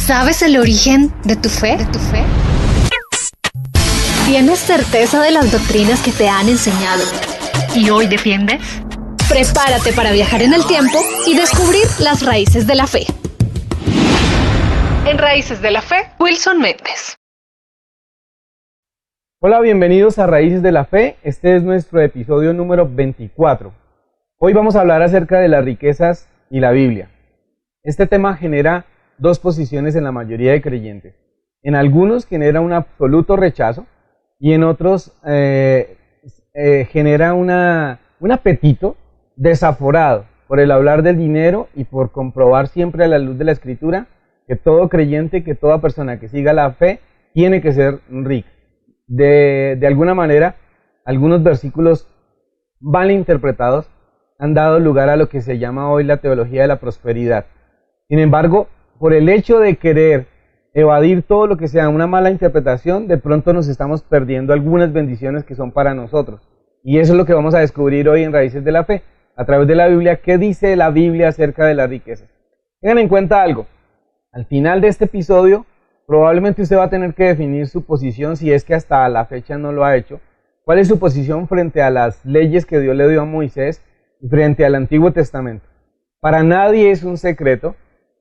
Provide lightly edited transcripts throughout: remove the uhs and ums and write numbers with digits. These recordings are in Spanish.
¿Sabes el origen de tu fe? ¿Tienes certeza de las doctrinas que te han enseñado y hoy defiendes? Prepárate para viajar en el tiempo y descubrir las raíces de la fe. En Raíces de la Fe, Wilson Méndez. Hola, bienvenidos a Raíces de la Fe. Este es nuestro episodio número 24. Hoy vamos a hablar acerca de las riquezas y la Biblia. Este tema genera dos posiciones en la mayoría de creyentes. En algunos genera un absoluto rechazo y en otros genera un apetito desaforado por el hablar del dinero y por comprobar siempre a la luz de la Escritura que todo creyente, que toda persona que siga la fe tiene que ser rica. De alguna manera, algunos versículos mal interpretados han dado lugar a lo que se llama hoy la teología de la prosperidad. Sin embargo, por el hecho de querer evadir todo lo que sea una mala interpretación, de pronto nos estamos perdiendo algunas bendiciones que son para nosotros. Y eso es lo que vamos a descubrir hoy en Raíces de la Fe, a través de la Biblia. ¿Qué dice la Biblia acerca de las riquezas? Tengan en cuenta algo. Al final de este episodio, probablemente usted va a tener que definir su posición, si es que hasta la fecha no lo ha hecho. ¿Cuál es su posición frente a las leyes que Dios le dio a Moisés y frente al Antiguo Testamento? Para nadie es un secreto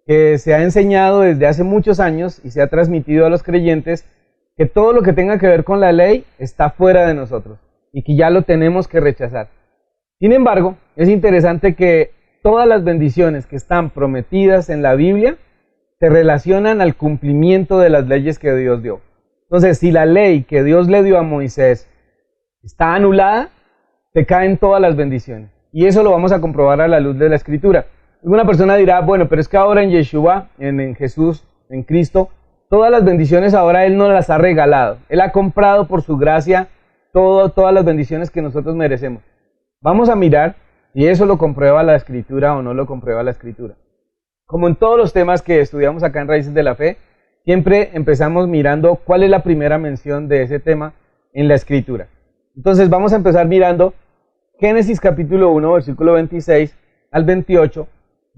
que se ha enseñado desde hace muchos años y se ha transmitido a los creyentes que todo lo que tenga que ver con la ley está fuera de nosotros y que ya lo tenemos que rechazar. Sin embargo, es interesante que todas las bendiciones que están prometidas en la Biblia se relacionan al cumplimiento de las leyes que Dios dio. Entonces, si la ley que Dios le dio a Moisés está anulada, se caen todas las bendiciones. Y eso lo vamos a comprobar a la luz de la Escritura. Alguna persona dirá, bueno, pero es que ahora en Yeshua, en Jesús, en Cristo, todas las bendiciones ahora Él nos las ha regalado. Él ha comprado por su gracia todas las bendiciones que nosotros merecemos. Vamos a mirar si eso lo comprueba la Escritura o no lo comprueba la Escritura. Como en todos los temas que estudiamos acá en Raíces de la Fe, siempre empezamos mirando cuál es la primera mención de ese tema en la Escritura. Entonces vamos a empezar mirando Génesis capítulo 1, versículo 26 al 28,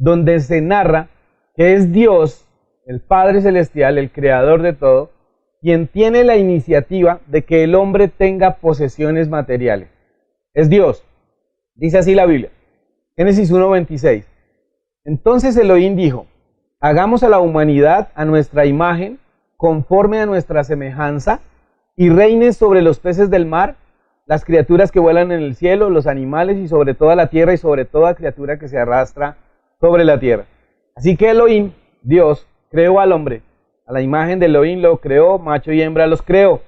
donde se narra que es Dios, el Padre Celestial, el Creador de todo, quien tiene la iniciativa de que el hombre tenga posesiones materiales. Es Dios. Dice así la Biblia. Génesis 1, 26. Entonces Elohim dijo, hagamos a la humanidad a nuestra imagen, conforme a nuestra semejanza, y reinen sobre los peces del mar, las criaturas que vuelan en el cielo, los animales y sobre toda la tierra y sobre toda criatura que se arrastra sobre la tierra. Así que Elohim, Dios, creó al hombre. A la imagen de Elohim lo creó, macho y hembra los creó.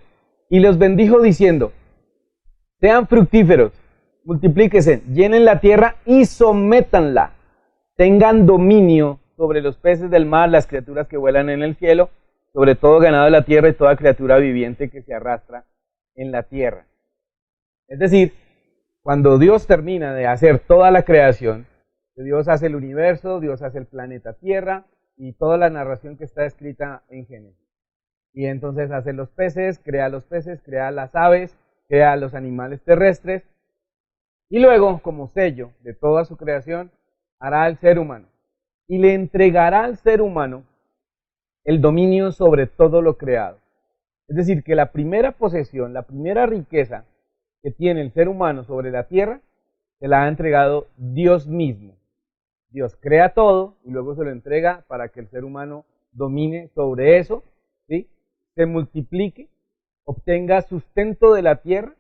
Y los bendijo diciendo, sean fructíferos, multiplíquense, llenen la tierra y sométanla. Tengan dominio sobre los peces del mar, las criaturas que vuelan en el cielo, sobre todo ganado de la tierra y toda criatura viviente que se arrastra en la tierra. Es decir, cuando Dios termina de hacer toda la creación, Dios hace el universo, Dios hace el planeta Tierra y toda la narración que está escrita en Génesis. Y entonces hace los peces, crea las aves, crea los animales terrestres y luego, como sello de toda su creación, hará al ser humano y le entregará al ser humano el dominio sobre todo lo creado. Es decir, que la primera posesión, la primera riqueza que tiene el ser humano sobre la tierra, se la ha entregado Dios mismo. Dios crea todo y luego se lo entrega para que el ser humano domine sobre eso, ¿sí? Se multiplique, obtenga sustento de la tierra,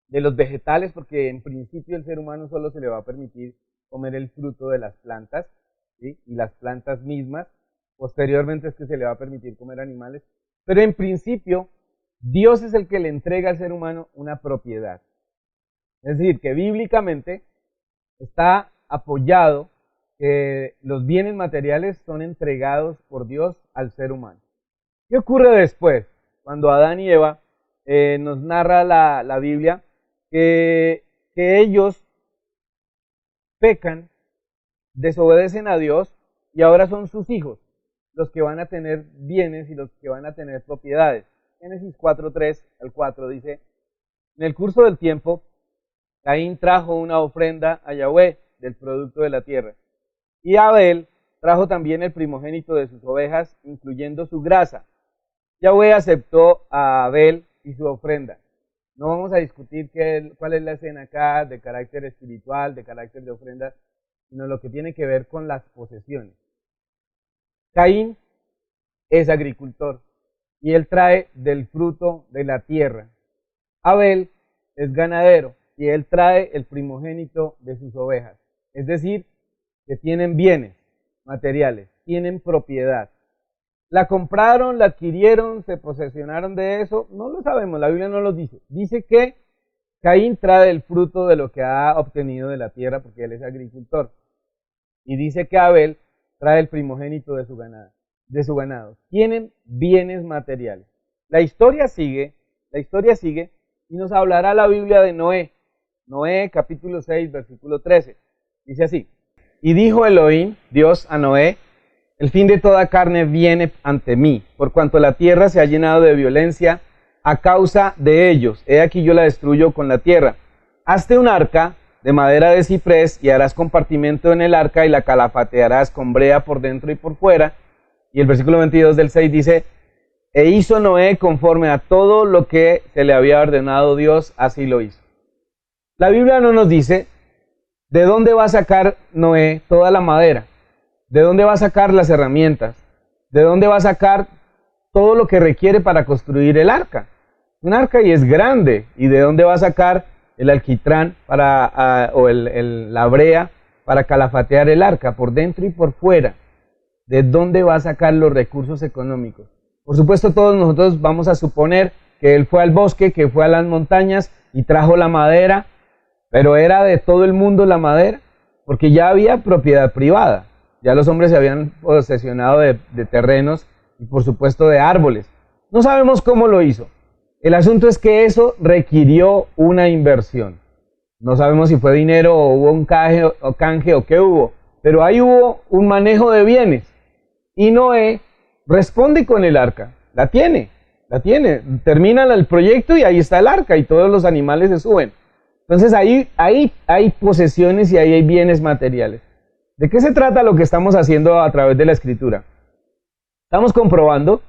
de los vegetales, porque en principio el ser humano solo se le va a permitir comer el fruto de las plantas, ¿sí? Y las plantas mismas, posteriormente es que se le va a permitir comer animales, pero en principio Dios es el que le entrega al ser humano una propiedad. Es decir, que bíblicamente está apoyado que los bienes materiales son entregados por Dios al ser humano. ¿Qué ocurre después? Cuando Adán y Eva nos narra la Biblia que ellos pecan, desobedecen a Dios y ahora son sus hijos los que van a tener bienes y los que van a tener propiedades. Génesis 4:3 al 4 dice, en el curso del tiempo, Caín trajo una ofrenda a Yahweh del producto de la tierra. Y Abel trajo también el primogénito de sus ovejas, incluyendo su grasa. Yahweh aceptó a Abel y su ofrenda. No vamos a discutir cuál es la escena acá de carácter espiritual, de carácter de ofrenda, sino lo que tiene que ver con las posesiones. Caín es agricultor y él trae del fruto de la tierra. Abel es ganadero y él trae el primogénito de sus ovejas. Es decir, que tienen bienes materiales, tienen propiedad. ¿La compraron, la adquirieron, se posesionaron de eso? No lo sabemos, la Biblia no lo dice. Dice que Caín trae el fruto de lo que ha obtenido de la tierra porque él es agricultor. Y dice que Abel trae el primogénito de su ganado. Tienen bienes materiales. La historia sigue y nos hablará la Biblia de Noé. Noé capítulo 6, versículo 13. Dice así: y dijo Elohim, Dios, a Noé: el fin de toda carne viene ante mí, por cuanto la tierra se ha llenado de violencia a causa de ellos. He aquí yo la destruyo con la tierra. Hazte un arca de madera de ciprés y harás compartimento en el arca y la calafatearás con brea por dentro y por fuera. Y el versículo 22 del 6 dice: e hizo Noé conforme a todo lo que se le había ordenado Dios, así lo hizo. La Biblia no nos dice de dónde va a sacar Noé toda la madera, de dónde va a sacar las herramientas, de dónde va a sacar todo lo que requiere para construir el arca. Un arca y es grande, y de dónde va a sacar el alquitrán o la brea para calafatear el arca por dentro y por fuera. ¿De dónde va a sacar los recursos económicos? Por supuesto, todos nosotros vamos a suponer que él fue al bosque, que fue a las montañas y trajo la madera, pero ¿era de todo el mundo la madera? Porque ya había propiedad privada, ya los hombres se habían posesionado de terrenos y por supuesto de árboles. No sabemos cómo lo hizo. El asunto es que eso requirió una inversión. No sabemos si fue dinero o hubo un canje o qué hubo, pero ahí hubo un manejo de bienes. Y Noé responde con el arca, la tiene, termina el proyecto y ahí está el arca y todos los animales se suben. Entonces ahí hay posesiones y ahí hay bienes materiales. ¿De qué se trata lo que estamos haciendo a través de la Escritura? Estamos comprobando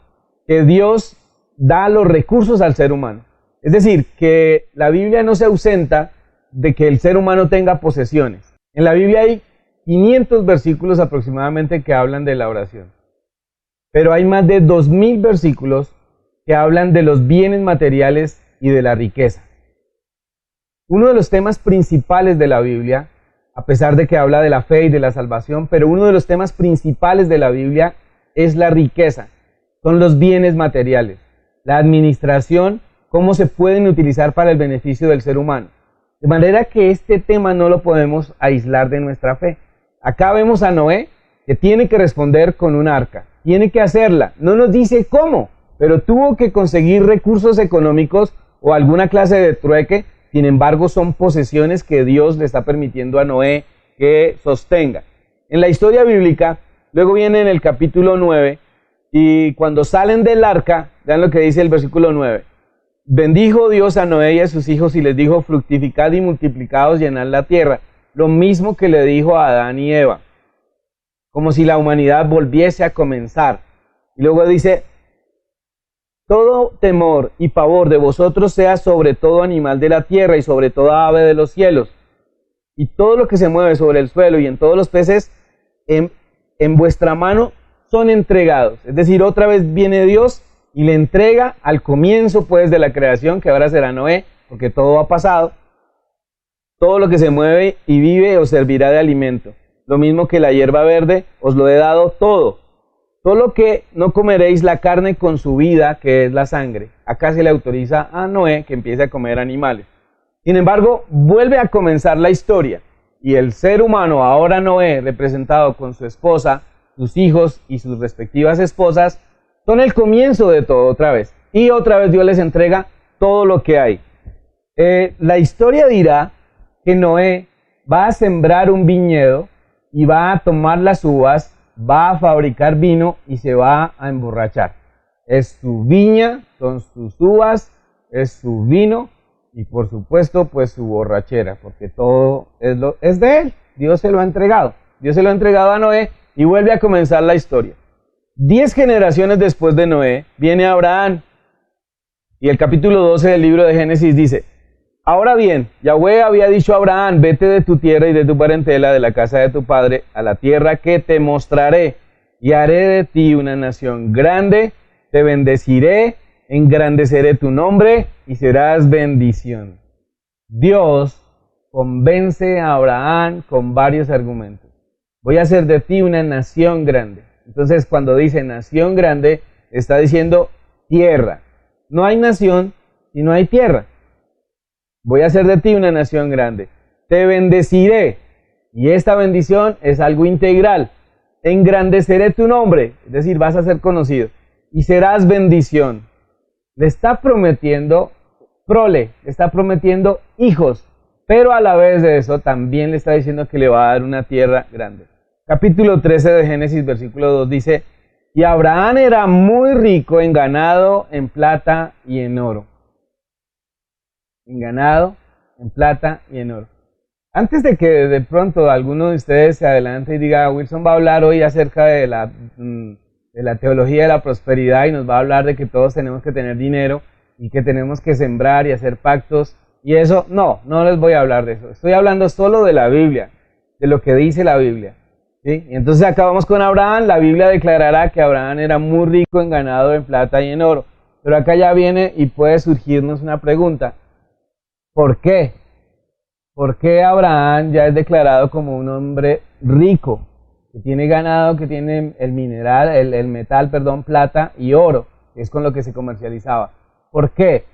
que Dios da los recursos al ser humano. Es decir, que la Biblia no se ausenta de que el ser humano tenga posesiones. En la Biblia hay 500 versículos aproximadamente que hablan de la oración. Pero hay más de 2000 versículos que hablan de los bienes materiales y de la riqueza. Uno de los temas principales de la Biblia, a pesar de que habla de la fe y de la salvación, pero uno de los temas principales de la Biblia es la riqueza, son los bienes materiales, la administración, cómo se pueden utilizar para el beneficio del ser humano. De manera que este tema no lo podemos aislar de nuestra fe. Acá vemos a Noé que tiene que responder con un arca, tiene que hacerla, no nos dice cómo, pero tuvo que conseguir recursos económicos o alguna clase de trueque. Sin embargo, son posesiones que Dios le está permitiendo a Noé que sostenga. En la historia bíblica, luego viene en el capítulo 9, y cuando salen del arca, vean lo que dice el versículo 9. Bendijo Dios a Noé y a sus hijos y les dijo: fructificad y multiplicaos, llenad la tierra. Lo mismo que le dijo a Adán y Eva, como si la humanidad volviese a comenzar. Y luego dice: todo temor y pavor de vosotros sea sobre todo animal de la tierra y sobre toda ave de los cielos, y todo lo que se mueve sobre el suelo y en todos los peces en vuestra mano son entregados. Es decir, otra vez viene Dios y le entrega al comienzo pues de la creación, que ahora será Noé, porque todo ha pasado. Todo lo que se mueve y vive os servirá de alimento. Lo mismo que la hierba verde, os lo he dado todo. Solo que no comeréis la carne con su vida, que es la sangre. Acá se le autoriza a Noé que empiece a comer animales. Sin embargo, vuelve a comenzar la historia. Y el ser humano, ahora Noé, representado con su esposa, sus hijos y sus respectivas esposas, son el comienzo de todo otra vez. Y otra vez Dios les entrega todo lo que hay. La historia dirá que Noé va a sembrar un viñedo y va a tomar las uvas, va a fabricar vino y se va a emborrachar. Es su viña, son sus uvas, es su vino y por supuesto pues su borrachera, porque todo es de él. Dios se lo ha entregado. Dios se lo ha entregado a Noé y vuelve a comenzar la historia. 10 generaciones después de Noé viene Abraham. Y el capítulo 12 del libro de Génesis dice: ahora bien, Yahweh había dicho a Abraham: vete de tu tierra y de tu parentela, de la casa de tu padre, a la tierra que te mostraré, y haré de ti una nación grande, te bendeciré, engrandeceré tu nombre y serás bendición. Dios convence a Abraham con varios argumentos. Voy a hacer de ti una nación grande. Entonces, cuando dice nación grande, está diciendo tierra. No hay nación si no hay tierra. Voy a hacer de ti una nación grande. Te bendeciré. Y esta bendición es algo integral. Engrandeceré tu nombre, es decir, vas a ser conocido. Y serás bendición. Le está prometiendo prole, le está prometiendo hijos. Pero a la vez de eso también le está diciendo que le va a dar una tierra grande. Capítulo 13 de Génesis, versículo 2 dice: y Abraham era muy rico en ganado, en plata y en oro. En ganado, en plata y en oro. Antes de que de pronto alguno de ustedes se adelante y diga: Wilson va a hablar hoy acerca de la teología de la prosperidad y nos va a hablar de que todos tenemos que tener dinero y que tenemos que sembrar y hacer pactos y eso, no les voy a hablar de eso. Estoy hablando solo de la Biblia, de lo que dice la Biblia. ¿Sí? Y entonces acabamos con Abraham. La Biblia declarará que Abraham era muy rico en ganado, en plata y en oro. Pero acá ya viene y puede surgirnos una pregunta. ¿Por qué? ¿Por qué Abraham ya es declarado como un hombre rico? Que tiene ganado, que tiene el mineral, el metal, plata y oro, que es con lo que se comercializaba. ¿Por qué?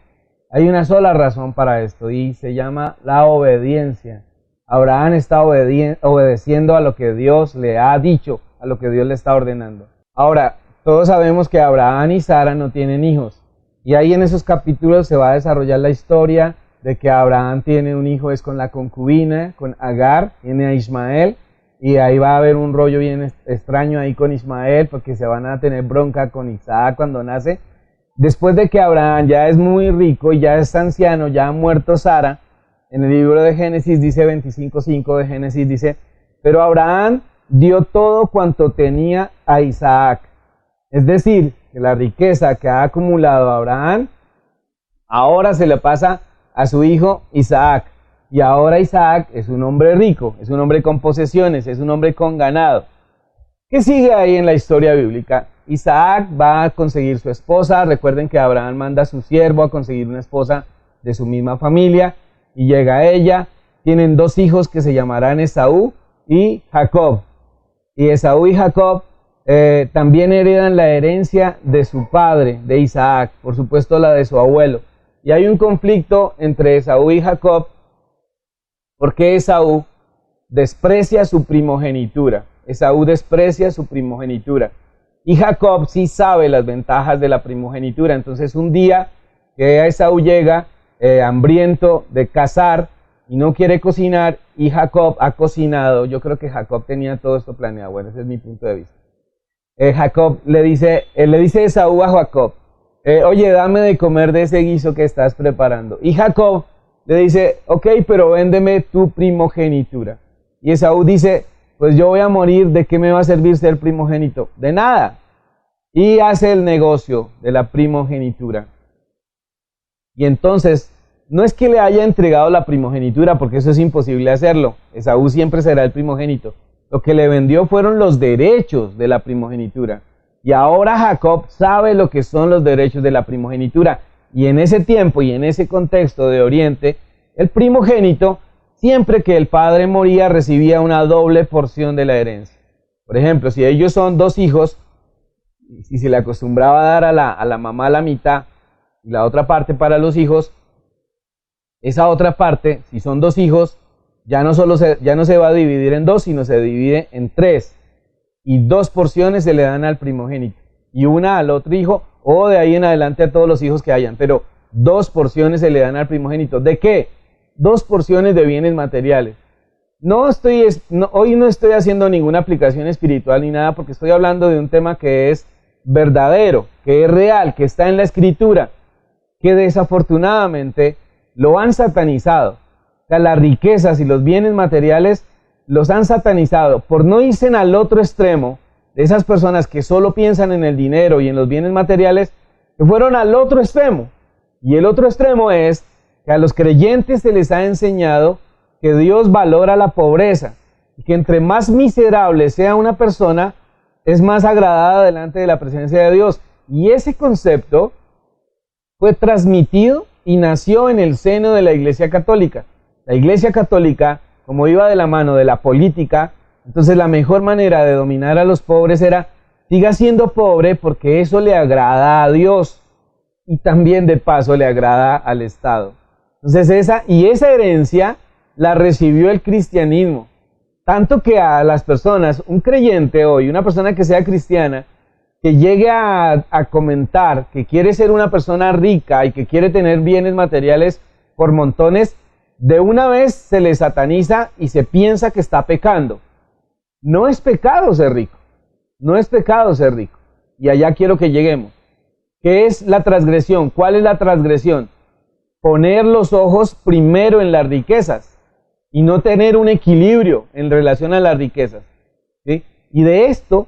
Hay una sola razón para esto y se llama la obediencia. Abraham está obedeciendo a lo que Dios le ha dicho, a lo que Dios le está ordenando. Ahora, todos sabemos que Abraham y Sara no tienen hijos. Y ahí en esos capítulos se va a desarrollar la historia de que Abraham tiene un hijo, es con la concubina, con Agar, tiene a Ismael. Y ahí va a haber un rollo bien extraño ahí con Ismael, porque se van a tener bronca con Isaac cuando nace. Después de que Abraham ya es muy rico y ya es anciano, ya ha muerto Sara, en el libro de Génesis dice 25:5 de Génesis, dice: pero Abraham dio todo cuanto tenía a Isaac. Es decir, que la riqueza que ha acumulado Abraham, ahora se le pasa a su hijo Isaac. Y ahora Isaac es un hombre rico, es un hombre con posesiones, es un hombre con ganado. ¿Qué sigue ahí en la historia bíblica? Isaac va a conseguir su esposa. Recuerden que Abraham manda a su siervo a conseguir una esposa de su misma familia. Y llega ella. Tienen 2 hijos que se llamarán Esaú y Jacob. Y Esaú y Jacob también heredan la herencia de su padre, de Isaac. Por supuesto la de su abuelo. Y hay un conflicto entre Esaú y Jacob, porque Esaú desprecia su primogenitura. Esaú desprecia su primogenitura. Y Jacob sí sabe las ventajas de la primogenitura. Entonces un día que Esaú llega hambriento de cazar y no quiere cocinar, y Jacob ha cocinado. Yo creo que Jacob tenía todo esto planeado. Bueno, ese es mi punto de vista. Jacob le dice Esaú a Jacob: oye, dame de comer de ese guiso que estás preparando. Y Jacob le dice: ok, pero véndeme tu primogenitura. Y Esaú dice: pues yo voy a morir, ¿de qué me va a servir ser primogénito? De nada. Y hace el negocio de la primogenitura. Y entonces, no es que le haya entregado la primogenitura, porque eso es imposible hacerlo. Esaú siempre será el primogénito. Lo que le vendió fueron los derechos de la primogenitura. Y ahora Jacob sabe lo que son los derechos de la primogenitura. Y en ese tiempo y en ese contexto de Oriente, el primogénito, siempre que el padre moría, recibía una doble porción de la herencia. Por ejemplo, si ellos son 2 hijos, y se le acostumbraba a dar a la mamá la mitad y la otra parte para los hijos, esa otra parte, si son 2 hijos, ya no se va a dividir en 2, sino se divide en 3. Y 2 porciones se le dan al primogénito y una al otro hijo, o de ahí en adelante a todos los hijos que hayan, pero 2 porciones se le dan al primogénito. ¿De qué? 2 porciones de bienes materiales. Hoy no estoy haciendo ninguna aplicación espiritual ni nada, porque estoy hablando de un tema que es verdadero, que es real, que está en la Escritura, que desafortunadamente lo han satanizado. O sea, las riquezas y los bienes materiales los han satanizado por no irse al otro extremo de esas personas que solo piensan en el dinero y en los bienes materiales, que fueron al otro extremo. Y el otro extremo es que a los creyentes se les ha enseñado que Dios valora la pobreza y que entre más miserable sea una persona, es más agradada delante de la presencia de Dios. Y ese concepto fue transmitido y nació en el seno de la Iglesia Católica. La Iglesia Católica, como iba de la mano de la política, entonces la mejor manera de dominar a los pobres era: siga siendo pobre porque eso le agrada a Dios y también de paso le agrada al Estado. Entonces esa herencia la recibió el cristianismo. Tanto que a las personas, un creyente hoy, una persona que sea cristiana, que llegue a comentar que quiere ser una persona rica y que quiere tener bienes materiales por montones, de una vez se le sataniza y se piensa que está pecando. No es pecado ser rico, no es pecado ser rico. Y allá quiero que lleguemos. ¿Qué es la transgresión? ¿Cuál es la transgresión? Poner los ojos primero en las riquezas y no tener un equilibrio en relación a las riquezas, ¿sí? Y de esto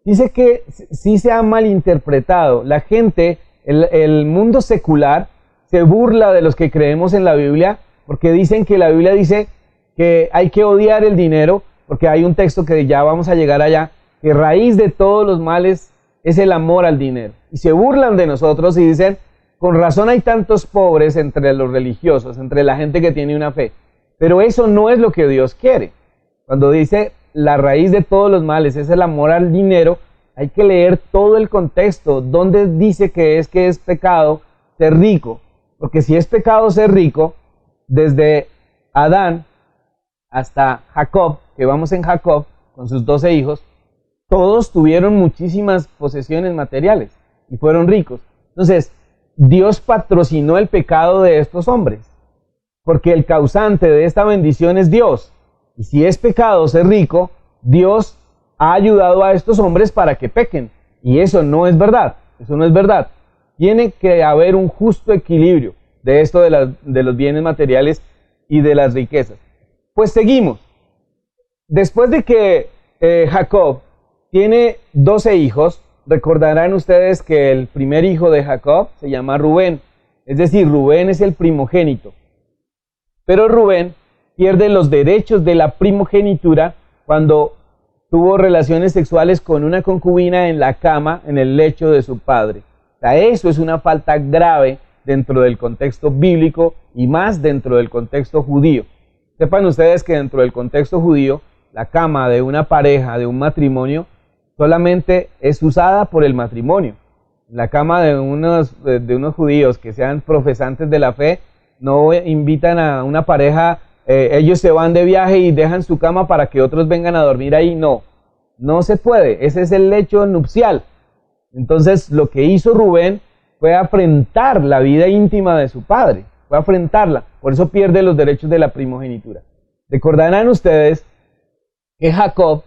dice que sí se ha malinterpretado. La gente, el mundo secular, se burla de los que creemos en la Biblia porque dicen que la Biblia dice que hay que odiar el dinero, porque hay un texto que ya vamos a llegar allá, que raíz de todos los males es el amor al dinero. Y se burlan de nosotros y dicen: con razón hay tantos pobres entre los religiosos, entre la gente que tiene una fe. Pero eso no es lo que Dios quiere. Cuando dice la raíz de todos los males es el amor al dinero, hay que leer todo el contexto. ¿Dónde dice que es pecado ser rico? Porque si es pecado ser rico, desde Adán hasta Jacob, que vamos en Jacob, con sus 12 hijos, todos tuvieron muchísimas posesiones materiales y fueron ricos. Entonces, Dios patrocinó el pecado de estos hombres, porque el causante de esta bendición es Dios. Y si es pecado ser rico, Dios ha ayudado a estos hombres para que pequen. Y eso no es verdad, eso no es verdad. Tiene que haber un justo equilibrio de esto de los bienes materiales y de las riquezas. Pues seguimos. Después de que Jacob tiene 12 hijos, recordarán ustedes que el primer hijo de Jacob se llama Rubén. Es decir, Rubén es el primogénito. Pero Rubén pierde los derechos de la primogenitura cuando tuvo relaciones sexuales con una concubina en la cama, en el lecho de su padre. O sea, eso es una falta grave dentro del contexto bíblico y más dentro del contexto judío. Sepan ustedes que dentro del contexto judío, la cama de una pareja, de un matrimonio, solamente es usada por el matrimonio. La cama de unos judíos que sean profesantes de la fe, no invitan a una pareja, ellos se van de viaje y dejan su cama para que otros vengan a dormir ahí. No, no se puede. Ese es el lecho nupcial. Entonces, lo que hizo Rubén fue afrentar la vida íntima de su padre, fue afrentarla. Por eso pierde los derechos de la primogenitura. Recordarán ustedes que Jacob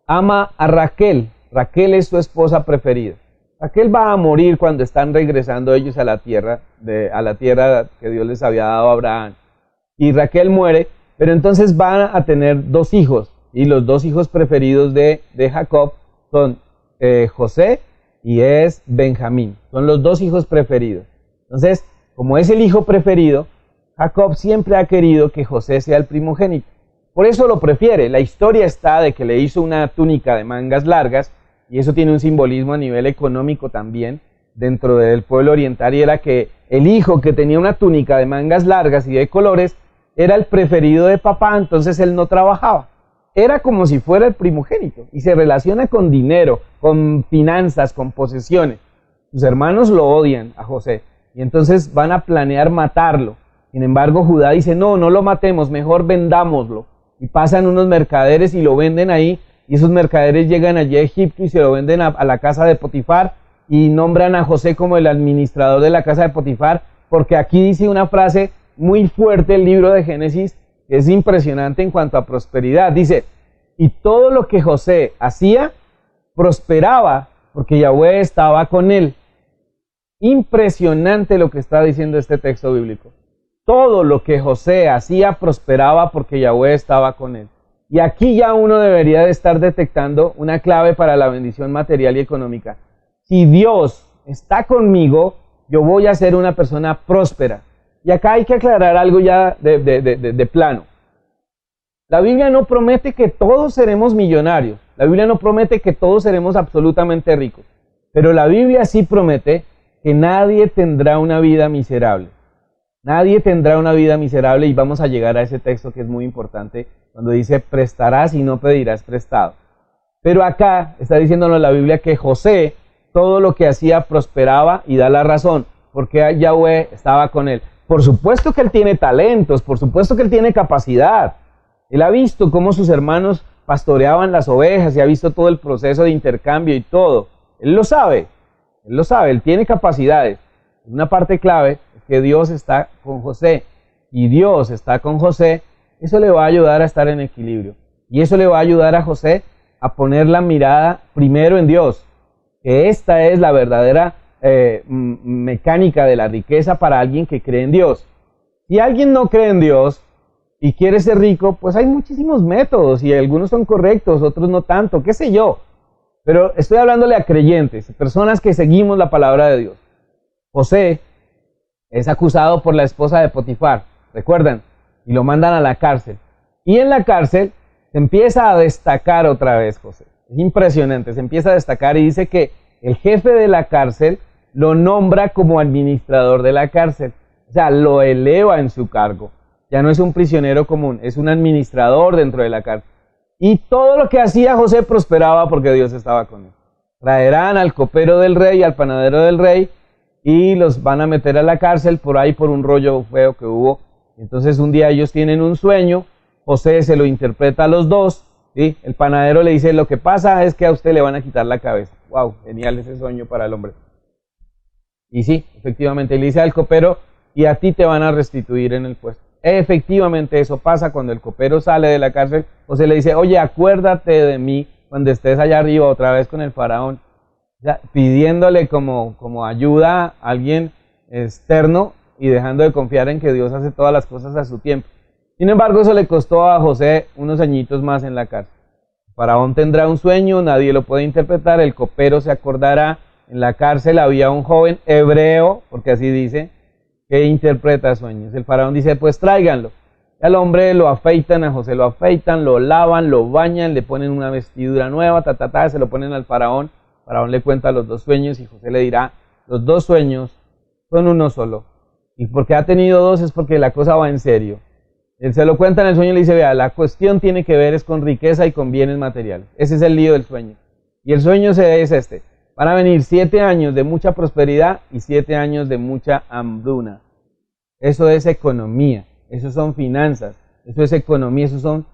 ama a Raquel. Raquel es su esposa preferida. Raquel va a morir cuando están regresando ellos a la tierra que Dios les había dado a Abraham. Y Raquel muere, pero entonces van a tener 2 hijos. Y los 2 hijos preferidos de Jacob son José y es Benjamín. Son los 2 hijos preferidos. Entonces, como es el hijo preferido, Jacob siempre ha querido que José sea el primogénito. Por eso lo prefiere. La historia está de que le hizo una túnica de mangas largas, y eso tiene un simbolismo a nivel económico también dentro del pueblo oriental, y era que el hijo que tenía una túnica de mangas largas y de colores era el preferido de papá, entonces él no trabajaba. Era como si fuera el primogénito, y se relaciona con dinero, con finanzas, con posesiones. Sus hermanos lo odian a José, y entonces van a planear matarlo. Sin embargo, Judá dice: no, no lo matemos, mejor vendámoslo. Y pasan unos mercaderes y lo venden ahí, y esos mercaderes llegan allí a Egipto y se lo venden a la casa de Potifar, y nombran a José como el administrador de la casa de Potifar, porque aquí dice una frase muy fuerte el libro de Génesis, que es impresionante en cuanto a prosperidad. Dice: y todo lo que José hacía prosperaba porque Yahweh estaba con él. Impresionante lo que está diciendo este texto bíblico. Todo lo que José hacía prosperaba porque Yahweh estaba con él. Y aquí ya uno debería de estar detectando una clave para la bendición material y económica. Si Dios está conmigo, yo voy a ser una persona próspera. Y acá hay que aclarar algo ya de plano. La Biblia no promete que todos seremos millonarios. La Biblia no promete que todos seremos absolutamente ricos. Pero la Biblia sí promete que nadie tendrá una vida miserable. Nadie tendrá una vida miserable, y vamos a llegar a ese texto que es muy importante, cuando dice, prestarás y no pedirás prestado. Pero acá está diciéndonos la Biblia que José, todo lo que hacía prosperaba, y da la razón, porque Yahweh estaba con él. Por supuesto que él tiene talentos, por supuesto que él tiene capacidad. Él ha visto cómo sus hermanos pastoreaban las ovejas y ha visto todo el proceso de intercambio y todo. Él lo sabe, él tiene capacidades. Una parte clave es que Dios está con José, y Dios está con José. Eso le va a ayudar a estar en equilibrio, y eso le va a ayudar a José a poner la mirada primero en Dios, que esta es la verdadera mecánica de la riqueza para alguien que cree en Dios. Si alguien no cree en Dios y quiere ser rico, pues hay muchísimos métodos, y algunos son correctos, otros no tanto, qué sé yo. Pero estoy hablándole a creyentes, personas que seguimos la palabra de Dios. José es acusado por la esposa de Potifar, ¿recuerdan? Y lo mandan a la cárcel. Y en la cárcel se empieza a destacar otra vez José. Es impresionante, se empieza a destacar, y dice que el jefe de la cárcel lo nombra como administrador de la cárcel. O sea, lo eleva en su cargo. Ya no es un prisionero común, es un administrador dentro de la cárcel. Y todo lo que hacía José prosperaba porque Dios estaba con él. Traerán al copero del rey, al panadero del rey, y los van a meter a la cárcel por ahí por un rollo feo que hubo. Entonces un día ellos tienen un sueño, José se lo interpreta a los dos, ¿sí? El panadero le dice, lo que pasa es que a usted le van a quitar la cabeza. Wow, genial ese sueño para el hombre. Y sí, efectivamente, le dice al copero, y a ti te van a restituir en el puesto. Efectivamente, eso pasa. Cuando el copero sale de la cárcel, José le dice, oye, acuérdate de mí cuando estés allá arriba otra vez con el faraón. O sea, pidiéndole como ayuda a alguien externo y dejando de confiar en que Dios hace todas las cosas a su tiempo. Sin embargo, eso le costó a José unos añitos más en la cárcel. El faraón tendrá un sueño, nadie lo puede interpretar, el copero se acordará. En la cárcel había un joven hebreo, porque así dice, que interpreta sueños. El faraón dice, pues tráiganlo. Al hombre lo afeitan, a José lo afeitan, lo lavan, lo bañan, le ponen una vestidura nueva, se lo ponen al faraón. El faraón le cuenta los dos sueños y José le dirá, los dos sueños son uno solo. Y porque ha tenido dos es porque la cosa va en serio. Él se lo cuenta en el sueño y le dice, vea, la cuestión tiene que ver es con riqueza y con bienes materiales. Ese es el lío del sueño. Y el sueño es este. Van a venir 7 años de mucha prosperidad y 7 años de mucha hambruna. Eso es economía, eso son finanzas, eso es economía, eso son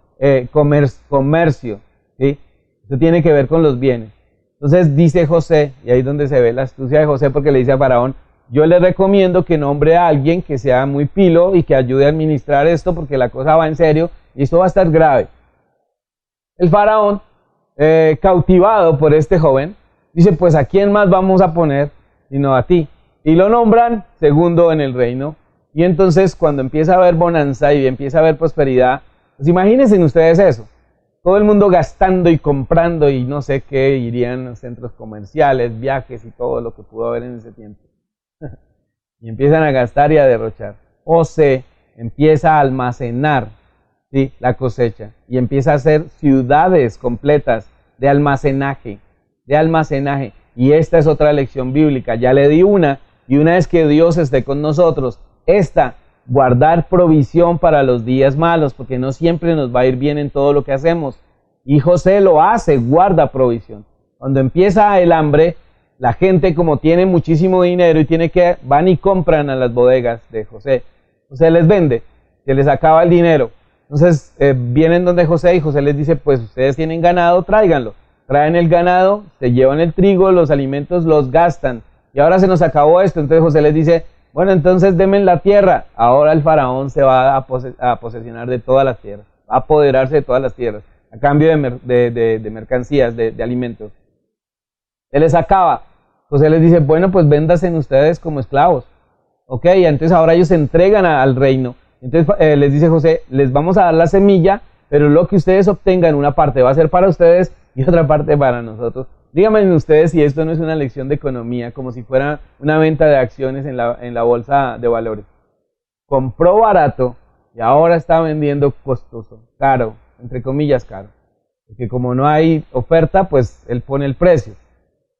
comercio, ¿sí? Eso tiene que ver con los bienes. Entonces dice José, y ahí es donde se ve la astucia de José, porque le dice a Faraón, yo le recomiendo que nombre a alguien que sea muy pilo y que ayude a administrar esto, porque la cosa va en serio y esto va a estar grave. El Faraón, cautivado por este joven, dice, pues ¿a quién más vamos a poner sino a ti? Y lo nombran segundo en el reino. Y entonces cuando empieza a haber bonanza y empieza a haber prosperidad, pues imagínense ustedes eso. Todo el mundo gastando y comprando y no sé qué, irían a centros comerciales, viajes y todo lo que pudo haber en ese tiempo. Y empiezan a gastar y a derrochar. José empieza a almacenar, ¿sí?, la cosecha y empieza a hacer ciudades completas de almacenaje. Y esta es otra lección bíblica. Ya le di una, y una es que Dios esté con nosotros. Esta, guardar provisión para los días malos, porque no siempre nos va a ir bien en todo lo que hacemos. Y José lo hace, guarda provisión. Cuando empieza el hambre, la gente, como tiene muchísimo dinero y van y compran a las bodegas de José. José les vende, se les acaba el dinero. Entonces vienen donde José y José les dice, pues ustedes tienen ganado, tráiganlo. Traen el ganado, se llevan el trigo, los alimentos los gastan. Y ahora se nos acabó esto. Entonces José les dice, bueno, entonces denme la tierra. Ahora el faraón se va a posesionar de todas las tierras, va a apoderarse de todas las tierras, a cambio de mercancías, de alimentos. Se les acaba. José les dice, bueno, pues véndanse ustedes como esclavos. Ok, y entonces ahora ellos se entregan al reino. Entonces les dice José, les vamos a dar la semilla, pero lo que ustedes obtengan, una parte va a ser para ustedes y otra parte para nosotros. Díganme ustedes si esto no es una lección de economía, como si fuera una venta de acciones en la bolsa de valores. Compró barato y ahora está vendiendo costoso, caro, entre comillas caro. Porque como no hay oferta, pues él pone el precio.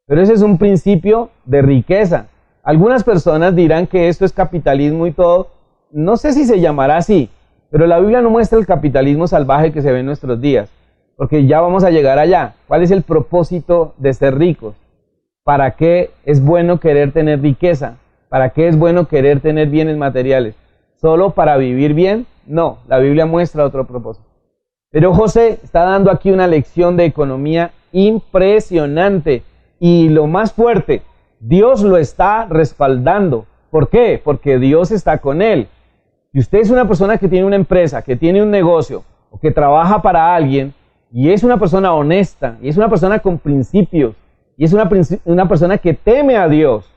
Pero ese es un principio de riqueza. Algunas personas dirán que esto es capitalismo y todo. No sé si se llamará así, pero la Biblia no muestra el capitalismo salvaje que se ve en nuestros días. Porque ya vamos a llegar allá. ¿Cuál es el propósito de ser ricos? ¿Para qué es bueno querer tener riqueza? ¿Para qué es bueno querer tener bienes materiales? ¿Solo para vivir bien? No, la Biblia muestra otro propósito. Pero José está dando aquí una lección de economía impresionante. Y lo más fuerte, Dios lo está respaldando. ¿Por qué? Porque Dios está con él. Si usted es una persona que tiene una empresa, que tiene un negocio, o que trabaja para alguien, y es una persona honesta, y es una persona con principios, y es una persona que teme a Dios,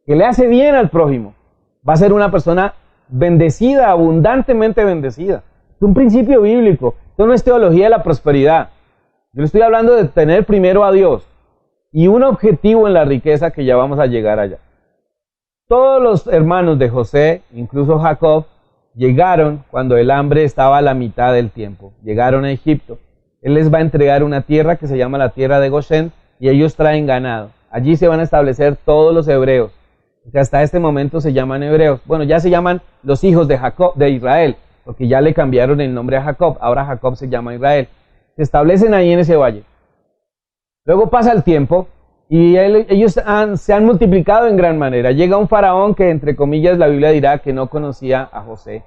que le hace bien al prójimo, va a ser una persona bendecida, abundantemente bendecida. Es un principio bíblico. Esto no es teología de la prosperidad. Yo le estoy hablando de tener primero a Dios y un objetivo en la riqueza, que ya vamos a llegar allá. Todos los hermanos de José, incluso Jacob, llegaron cuando el hambre estaba a la mitad del tiempo. Llegaron a Egipto. Él les va a entregar una tierra que se llama la tierra de Gosén, y ellos traen ganado. Allí se van a establecer todos los hebreos, que hasta este momento se llaman hebreos. Bueno, ya se llaman los hijos de Jacob, de Israel, porque ya le cambiaron el nombre a Jacob. Ahora Jacob se llama Israel. Se establecen ahí en ese valle. Luego pasa el tiempo y ellos se han multiplicado en gran manera. Llega un faraón que, entre comillas, la Biblia dirá que no conocía a José.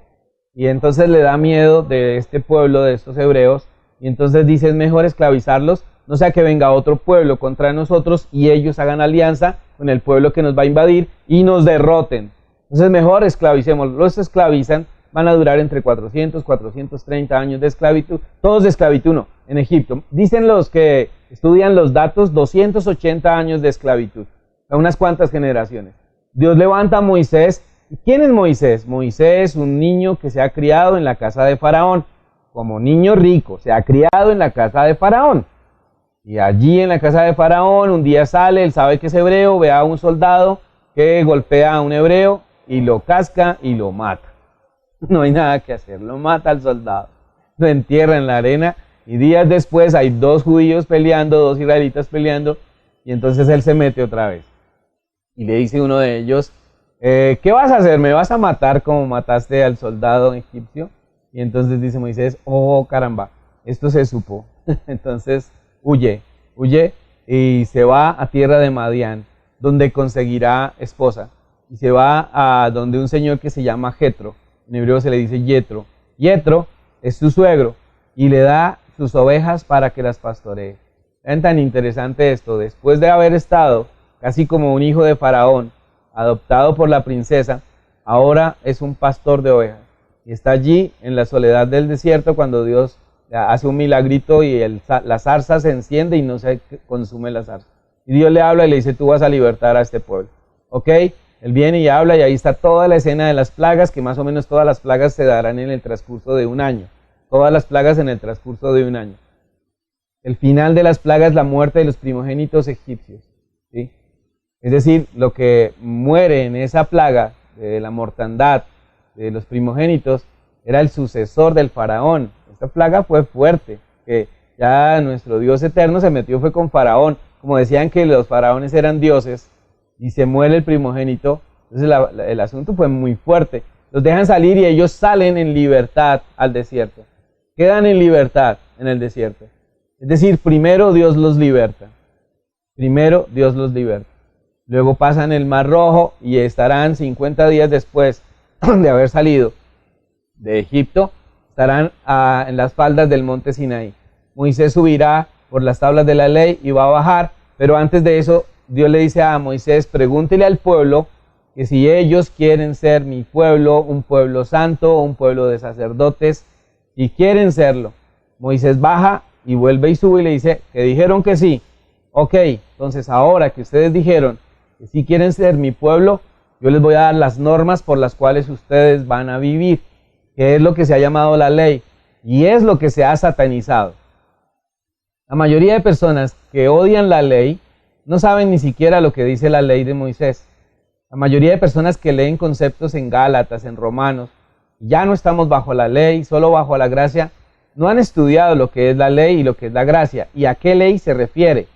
Y entonces le da miedo de este pueblo, de estos hebreos. Y entonces dice, es mejor esclavizarlos, no sea que venga otro pueblo contra nosotros y ellos hagan alianza con el pueblo que nos va a invadir y nos derroten. Entonces mejor esclavicemos. Los esclavizan, van a durar entre 400, 430 años de esclavitud. Todos de esclavitud no, en Egipto. Dicen los que estudian los datos, 280 años de esclavitud. A unas cuantas generaciones. Dios levanta a Moisés. ¿Quién es Moisés? Moisés, un niño que se ha criado en la casa de Faraón. Como niño rico, se ha criado en la casa de Faraón. Y allí en la casa de Faraón, un día sale, él sabe que es hebreo, ve a un soldado que golpea a un hebreo y lo casca y lo mata. No hay nada que hacer, lo mata al soldado, lo entierra en la arena y días después hay dos judíos peleando, dos israelitas peleando, y entonces él se mete otra vez. Y le dice uno de ellos, ¿qué vas a hacer? ¿Me vas a matar como mataste al soldado egipcio? Y entonces dice Moisés, oh caramba, esto se supo. Entonces huye y se va a tierra de Madián, donde conseguirá esposa. Y se va a donde un señor que se llama Jetro. En hebreo se le dice Yetro. Yetro es su suegro y le da sus ovejas para que las pastoree. Vean tan interesante esto. Después de haber estado casi como un hijo de Faraón, adoptado por la princesa, ahora es un pastor de ovejas. Y está allí en la soledad del desierto cuando Dios hace un milagrito y la zarza se enciende y no se consume la zarza. Y Dios le habla y le dice, tú vas a libertar a este pueblo. ¿Ok? Él viene y habla y ahí está toda la escena de las plagas, que más o menos todas las plagas se darán en el transcurso de un año. Todas las plagas en el transcurso de un año. El final de las plagas es la muerte de los primogénitos egipcios. ¿Sí? Es decir, lo que muere en esa plaga de la mortandad de los primogénitos era el sucesor del faraón. Esta plaga fue fuerte, que ya nuestro Dios eterno se metió fue con Faraón. Como decían que los faraones eran dioses y se muere el primogénito, entonces el asunto fue muy fuerte. Los dejan salir y ellos salen en libertad al desierto. Quedan en libertad en el desierto. Es decir, primero Dios los liberta. Primero Dios los liberta. Luego pasan el Mar Rojo y estarán 50 días después de haber salido de Egipto, estarán en las faldas del monte Sinaí. Moisés subirá por las tablas de la ley y va a bajar, pero antes de eso Dios le dice a Moisés, pregúntele al pueblo que si ellos quieren ser mi pueblo, un pueblo santo, un pueblo de sacerdotes, y quieren serlo. Moisés baja y vuelve y sube y le dice que dijeron que sí. Ok, entonces ahora que ustedes dijeron que si quieren ser mi pueblo, yo les voy a dar las normas por las cuales ustedes van a vivir, que es lo que se ha llamado la ley. y es lo que se ha satanizado. La mayoría de personas que odian la ley no saben ni siquiera lo que dice la ley de Moisés. La mayoría de personas que leen conceptos en Gálatas, en Romanos, ya no estamos bajo la ley, solo bajo la gracia, no han estudiado lo que es la ley y lo que es la gracia, y a qué ley se refiere.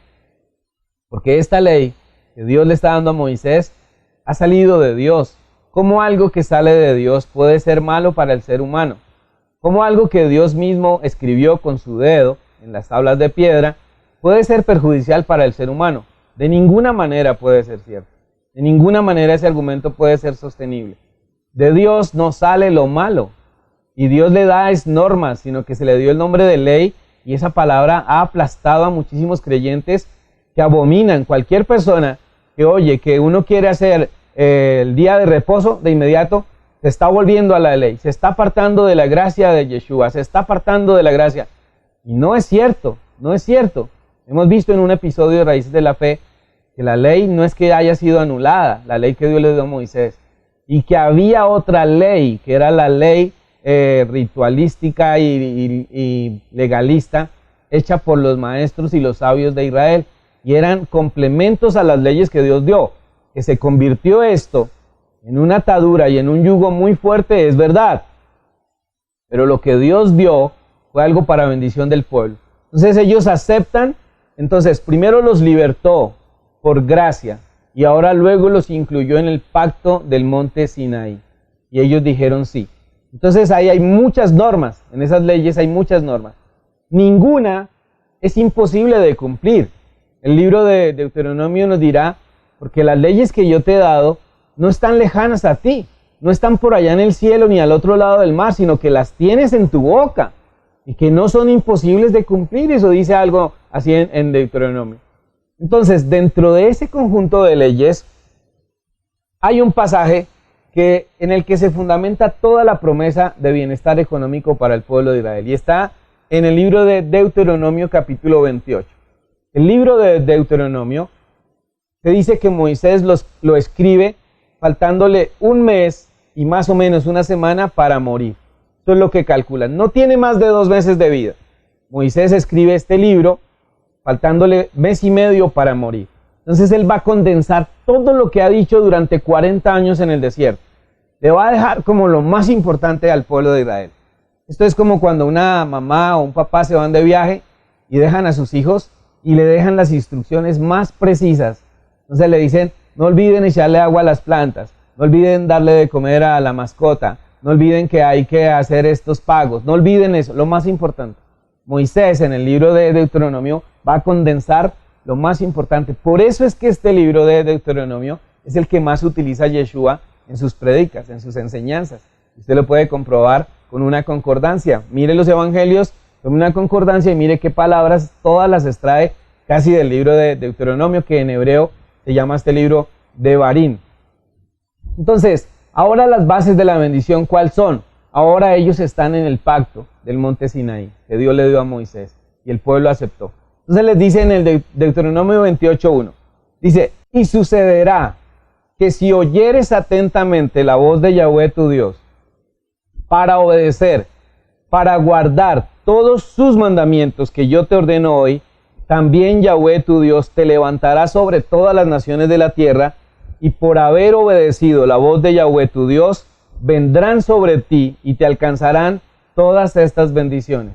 Porque esta ley que Dios le está dando a Moisés ha salido de Dios. ¿Cómo algo que sale de Dios puede ser malo para el ser humano? ¿Cómo algo que Dios mismo escribió con su dedo en las tablas de piedra puede ser perjudicial para el ser humano? De ninguna manera puede ser cierto. De ninguna manera ese argumento puede ser sostenible. De Dios no sale lo malo. Y Dios le da es normas, sino que se le dio el nombre de ley, y esa palabra ha aplastado a muchísimos creyentes que abominan. Cualquier persona que oye que uno quiere hacer el día de reposo, de inmediato se está volviendo a la ley, se está apartando de la gracia de Yeshua, se está apartando de la gracia. Y no es cierto, no es cierto. Hemos visto en un episodio de Raíces de la Fe que la ley no es que haya sido anulada, la ley que Dios le dio a Moisés, y que había otra ley, que era la ley ritualística y legalista, hecha por los maestros y los sabios de Israel, y eran complementos a las leyes que Dios dio. Que se convirtió esto en una atadura y en un yugo muy fuerte, es verdad, pero lo que Dios dio fue algo para bendición del pueblo. Entonces ellos aceptan, entonces primero los libertó por gracia, y ahora luego los incluyó en el pacto del monte Sinaí, y ellos dijeron sí. Entonces ahí hay muchas normas, en esas leyes hay muchas normas. Ninguna es imposible de cumplir. El libro de Deuteronomio nos dirá, porque las leyes que yo te he dado no están lejanas a ti, no están por allá en el cielo ni al otro lado del mar, sino que las tienes en tu boca y que no son imposibles de cumplir. Eso dice algo así en Deuteronomio. Entonces, dentro de ese conjunto de leyes hay un pasaje en el que se fundamenta toda la promesa de bienestar económico para el pueblo de Israel, y está en el libro de Deuteronomio capítulo 28. El libro de Deuteronomio se dice que Moisés lo escribe faltándole un mes y más o menos una semana para morir. Eso es lo que calculan. No tiene más de 2 meses de vida. Moisés escribe este libro faltándole mes y medio para morir. Entonces él va a condensar todo lo que ha dicho durante 40 años en el desierto. Le va a dejar como lo más importante al pueblo de Israel. Esto es como cuando una mamá o un papá se van de viaje y dejan a sus hijos y le dejan las instrucciones más precisas. Entonces le dicen, no olviden echarle agua a las plantas, no olviden darle de comer a la mascota, no olviden que hay que hacer estos pagos, no olviden eso, lo más importante. Moisés en el libro de Deuteronomio va a condensar lo más importante. Por eso es que este libro de Deuteronomio es el que más utiliza Yeshua en sus predicas, en sus enseñanzas. Usted lo puede comprobar con una concordancia. Mire los evangelios, tome una concordancia y mire qué palabras, todas las extrae casi del libro de Deuteronomio, que en hebreo se llama este libro Devarim. Entonces, ahora las bases de la bendición, ¿cuáles son? Ahora ellos están en el pacto del monte Sinaí, que Dios le dio a Moisés, y el pueblo aceptó. Entonces les dice en el Deuteronomio 28:1, dice, y sucederá que si oyeres atentamente la voz de Yahweh tu Dios, para obedecer, para guardar todos sus mandamientos que yo te ordeno hoy, también Yahweh tu Dios te levantará sobre todas las naciones de la tierra, y por haber obedecido la voz de Yahweh tu Dios, vendrán sobre ti y te alcanzarán todas estas bendiciones.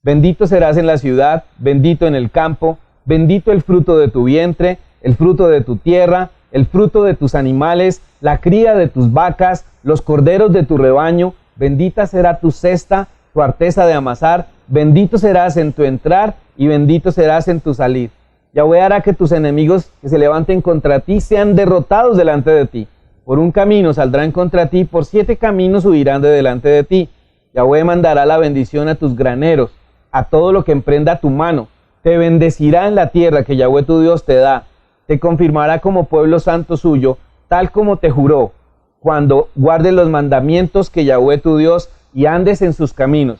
Bendito serás en la ciudad, bendito en el campo, bendito el fruto de tu vientre, el fruto de tu tierra, el fruto de tus animales, la cría de tus vacas, los corderos de tu rebaño. Bendita será tu cesta, tu arteza de amasar, bendito serás en tu entrar y bendito serás en tu salir. Yahweh hará que tus enemigos que se levanten contra ti sean derrotados delante de ti. Por un camino saldrán contra ti, por 7 caminos huirán de delante de ti. Yahweh mandará la bendición a tus graneros, a todo lo que emprenda tu mano. Te bendecirá en la tierra que Yahweh tu Dios te da. Te confirmará como pueblo santo suyo, tal como te juró, cuando guardes los mandamientos que Yahweh tu Dios y andes en sus caminos.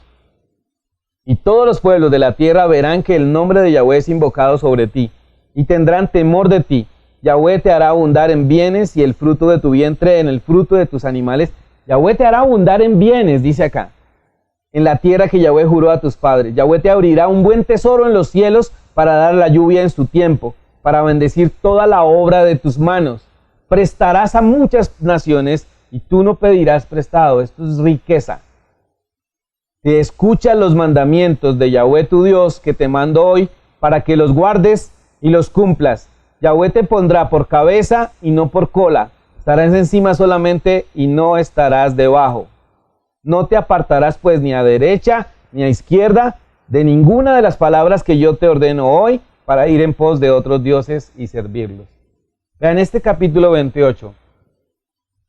Y todos los pueblos de la tierra verán que el nombre de Yahweh es invocado sobre ti, y tendrán temor de ti. Yahweh te hará abundar en bienes y el fruto de tu vientre en el fruto de tus animales. Yahweh te hará abundar en bienes, dice acá. en la tierra que Yahweh juró a tus padres. Yahweh te abrirá un buen tesoro en los cielos para dar la lluvia en su tiempo, para bendecir toda la obra de tus manos. Prestarás a muchas naciones y tú no pedirás prestado. Esto es riqueza. Te escucha los mandamientos de Yahweh tu Dios que te mando hoy para que los guardes y los cumplas. Yahweh te pondrá por cabeza y no por cola. Estarás encima solamente y no estarás debajo. No te apartarás pues ni a derecha ni a izquierda de ninguna de las palabras que yo te ordeno hoy para ir en pos de otros dioses y servirlos. Vean, este capítulo 28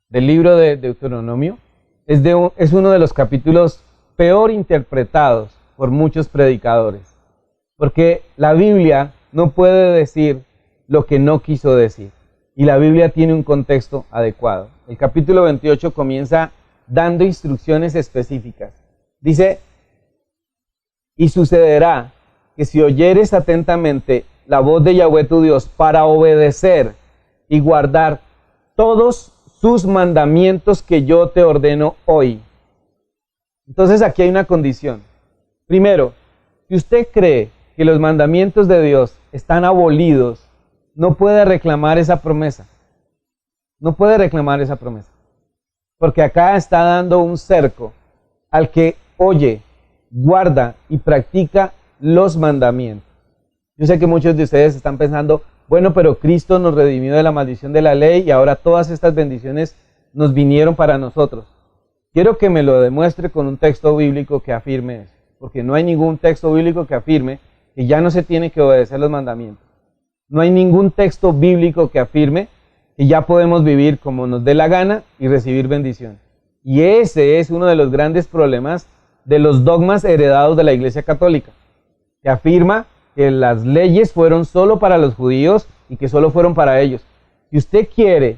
del libro de Deuteronomio es uno de los capítulos peor interpretados por muchos predicadores. Porque la Biblia no puede decir lo que no quiso decir. Y la Biblia tiene un contexto adecuado. El capítulo 28 comienza dando instrucciones específicas. Dice, y sucederá que si oyeres atentamente la voz de Yahweh tu Dios para obedecer y guardar todos sus mandamientos que yo te ordeno hoy. Entonces aquí hay una condición. Primero, si usted cree que los mandamientos de Dios están abolidos, no puede reclamar esa promesa. No puede reclamar esa promesa. Porque acá está dando un cerco al que oye, guarda y practica los mandamientos. Yo sé que muchos de ustedes están pensando, bueno, pero Cristo nos redimió de la maldición de la ley y ahora todas estas bendiciones nos vinieron para nosotros. Quiero que me lo demuestre con un texto bíblico que afirme eso. Porque no hay ningún texto bíblico que afirme que ya no se tiene que obedecer los mandamientos. No hay ningún texto bíblico que afirme que ya podemos vivir como nos dé la gana y recibir bendición. Y ese es uno de los grandes problemas de los dogmas heredados de la Iglesia Católica, que afirma que las leyes fueron solo para los judíos y que solo fueron para ellos. Si usted quiere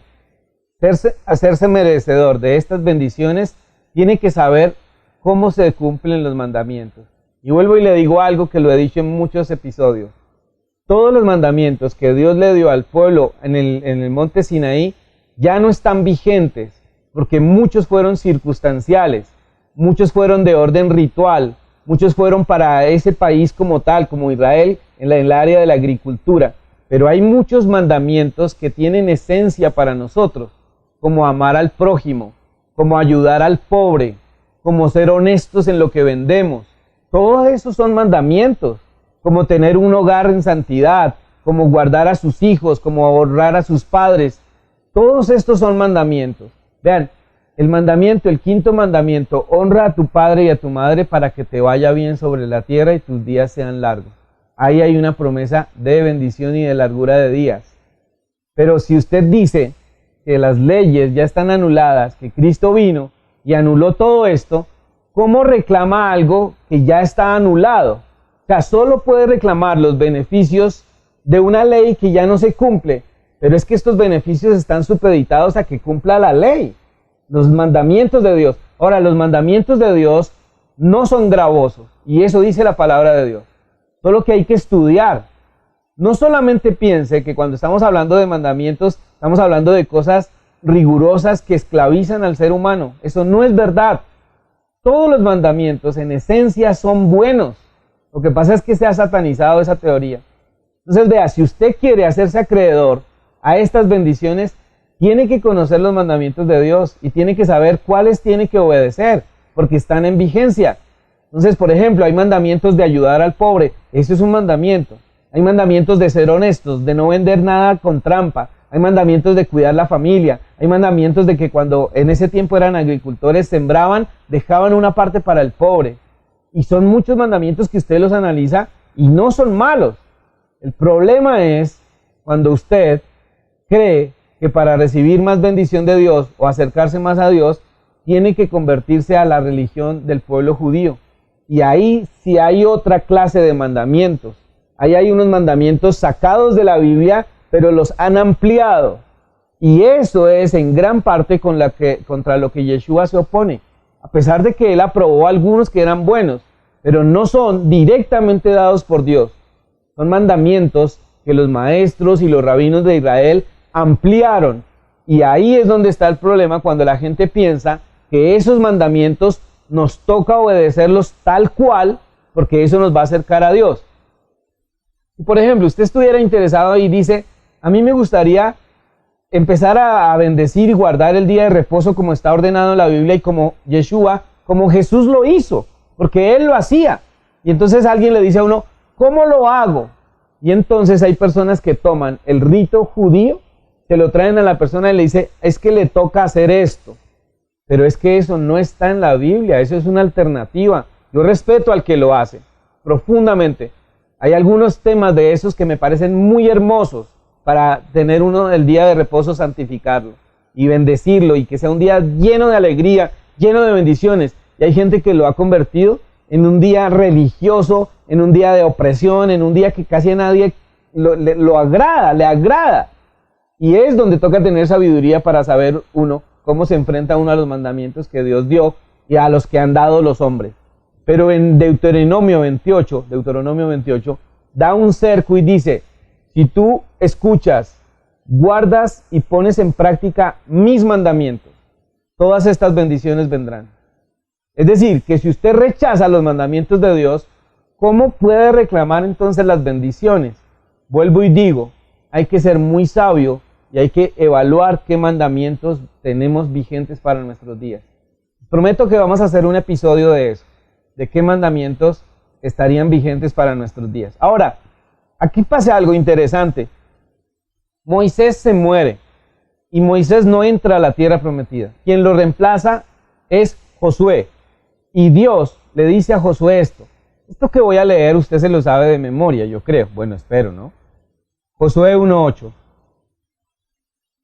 hacerse merecedor de estas bendiciones, tiene que saber cómo se cumplen los mandamientos. Y vuelvo y le digo algo que lo he dicho en muchos episodios. Todos los mandamientos que Dios le dio al pueblo en el monte Sinaí ya no están vigentes, porque muchos fueron circunstanciales, muchos fueron de orden ritual, muchos fueron para ese país como tal, como Israel, en el área de la agricultura. Pero hay muchos mandamientos que tienen esencia para nosotros, como amar al prójimo, como ayudar al pobre, como ser honestos en lo que vendemos. Todos esos son mandamientos, como tener un hogar en santidad, como guardar a sus hijos, como honrar a sus padres. Todos estos son mandamientos. Vean, el mandamiento, el quinto mandamiento, honra a tu padre y a tu madre para que te vaya bien sobre la tierra y tus días sean largos. Ahí hay una promesa de bendición y de largura de días. Pero si usted dice que las leyes ya están anuladas, que Cristo vino y anuló todo esto, ¿cómo reclama algo que ya está anulado? O sea, solo puede reclamar los beneficios de una ley que ya no se cumple, pero es que estos beneficios están supeditados a que cumpla la ley, los mandamientos de Dios. Ahora, los mandamientos de Dios no son gravosos, y eso dice la palabra de Dios. Solo que hay que estudiar. No solamente piense que cuando estamos hablando de mandamientos, estamos hablando de cosas rigurosas que esclavizan al ser humano. Eso no es verdad. Todos los mandamientos en esencia son buenos. Lo que pasa es que se ha satanizado esa teoría. Entonces vea, si usted quiere hacerse acreedor a estas bendiciones, tiene que conocer los mandamientos de Dios y tiene que saber cuáles tiene que obedecer, porque están en vigencia. Entonces, por ejemplo, hay mandamientos de ayudar al pobre. Eso es un mandamiento. Hay mandamientos de ser honestos, de no vender nada con trampa. Hay mandamientos de cuidar la familia. Hay mandamientos de que cuando en ese tiempo eran agricultores, sembraban, dejaban una parte para el pobre. Y son muchos mandamientos que usted los analiza y no son malos. El problema es cuando usted cree que para recibir más bendición de Dios o acercarse más a Dios, tiene que convertirse a la religión del pueblo judío. Y ahí sí hay otra clase de mandamientos. Ahí hay unos mandamientos sacados de la Biblia, pero los han ampliado. Y eso es en gran parte contra lo que Yeshua se opone. A pesar de que él aprobó algunos que eran buenos, pero no son directamente dados por Dios. Son mandamientos que los maestros y los rabinos de Israel ampliaron. Y ahí es donde está el problema cuando la gente piensa que esos mandamientos nos toca obedecerlos tal cual, porque eso nos va a acercar a Dios. Por ejemplo, usted estuviera interesado y dice, a mí me gustaría empezar a bendecir y guardar el día de reposo como está ordenado en la Biblia y como Yeshua, como Jesús lo hizo, porque Él lo hacía. Y entonces alguien le dice a uno, ¿cómo lo hago? Y entonces hay personas que toman el rito judío, se lo traen a la persona y le dice, es que le toca hacer esto. Pero es que eso no está en la Biblia, eso es una alternativa. Yo respeto al que lo hace, profundamente. Hay algunos temas de esos que me parecen muy hermosos para tener uno el día de reposo, santificarlo y bendecirlo y que sea un día lleno de alegría, lleno de bendiciones. Y hay gente que lo ha convertido en un día religioso, en un día de opresión, en un día que casi a nadie le agrada. Y es donde toca tener sabiduría para saber uno cómo se enfrenta uno a los mandamientos que Dios dio y a los que han dado los hombres. Pero en Deuteronomio 28, da un cerco y dice, si tú escuchas, guardas y pones en práctica mis mandamientos, todas estas bendiciones vendrán. Es decir, que si usted rechaza los mandamientos de Dios, ¿cómo puede reclamar entonces las bendiciones? Vuelvo y digo, hay que ser muy sabio y hay que evaluar qué mandamientos tenemos vigentes para nuestros días. Prometo que vamos a hacer un episodio de eso, de qué mandamientos estarían vigentes para nuestros días. Ahora, aquí pasa algo interesante. Moisés se muere y Moisés no entra a la tierra prometida. Quien lo reemplaza es Josué. Y Dios le dice a Josué esto. Esto que voy a leer usted se lo sabe de memoria, yo creo. Bueno, espero, ¿no? Josué 1:8.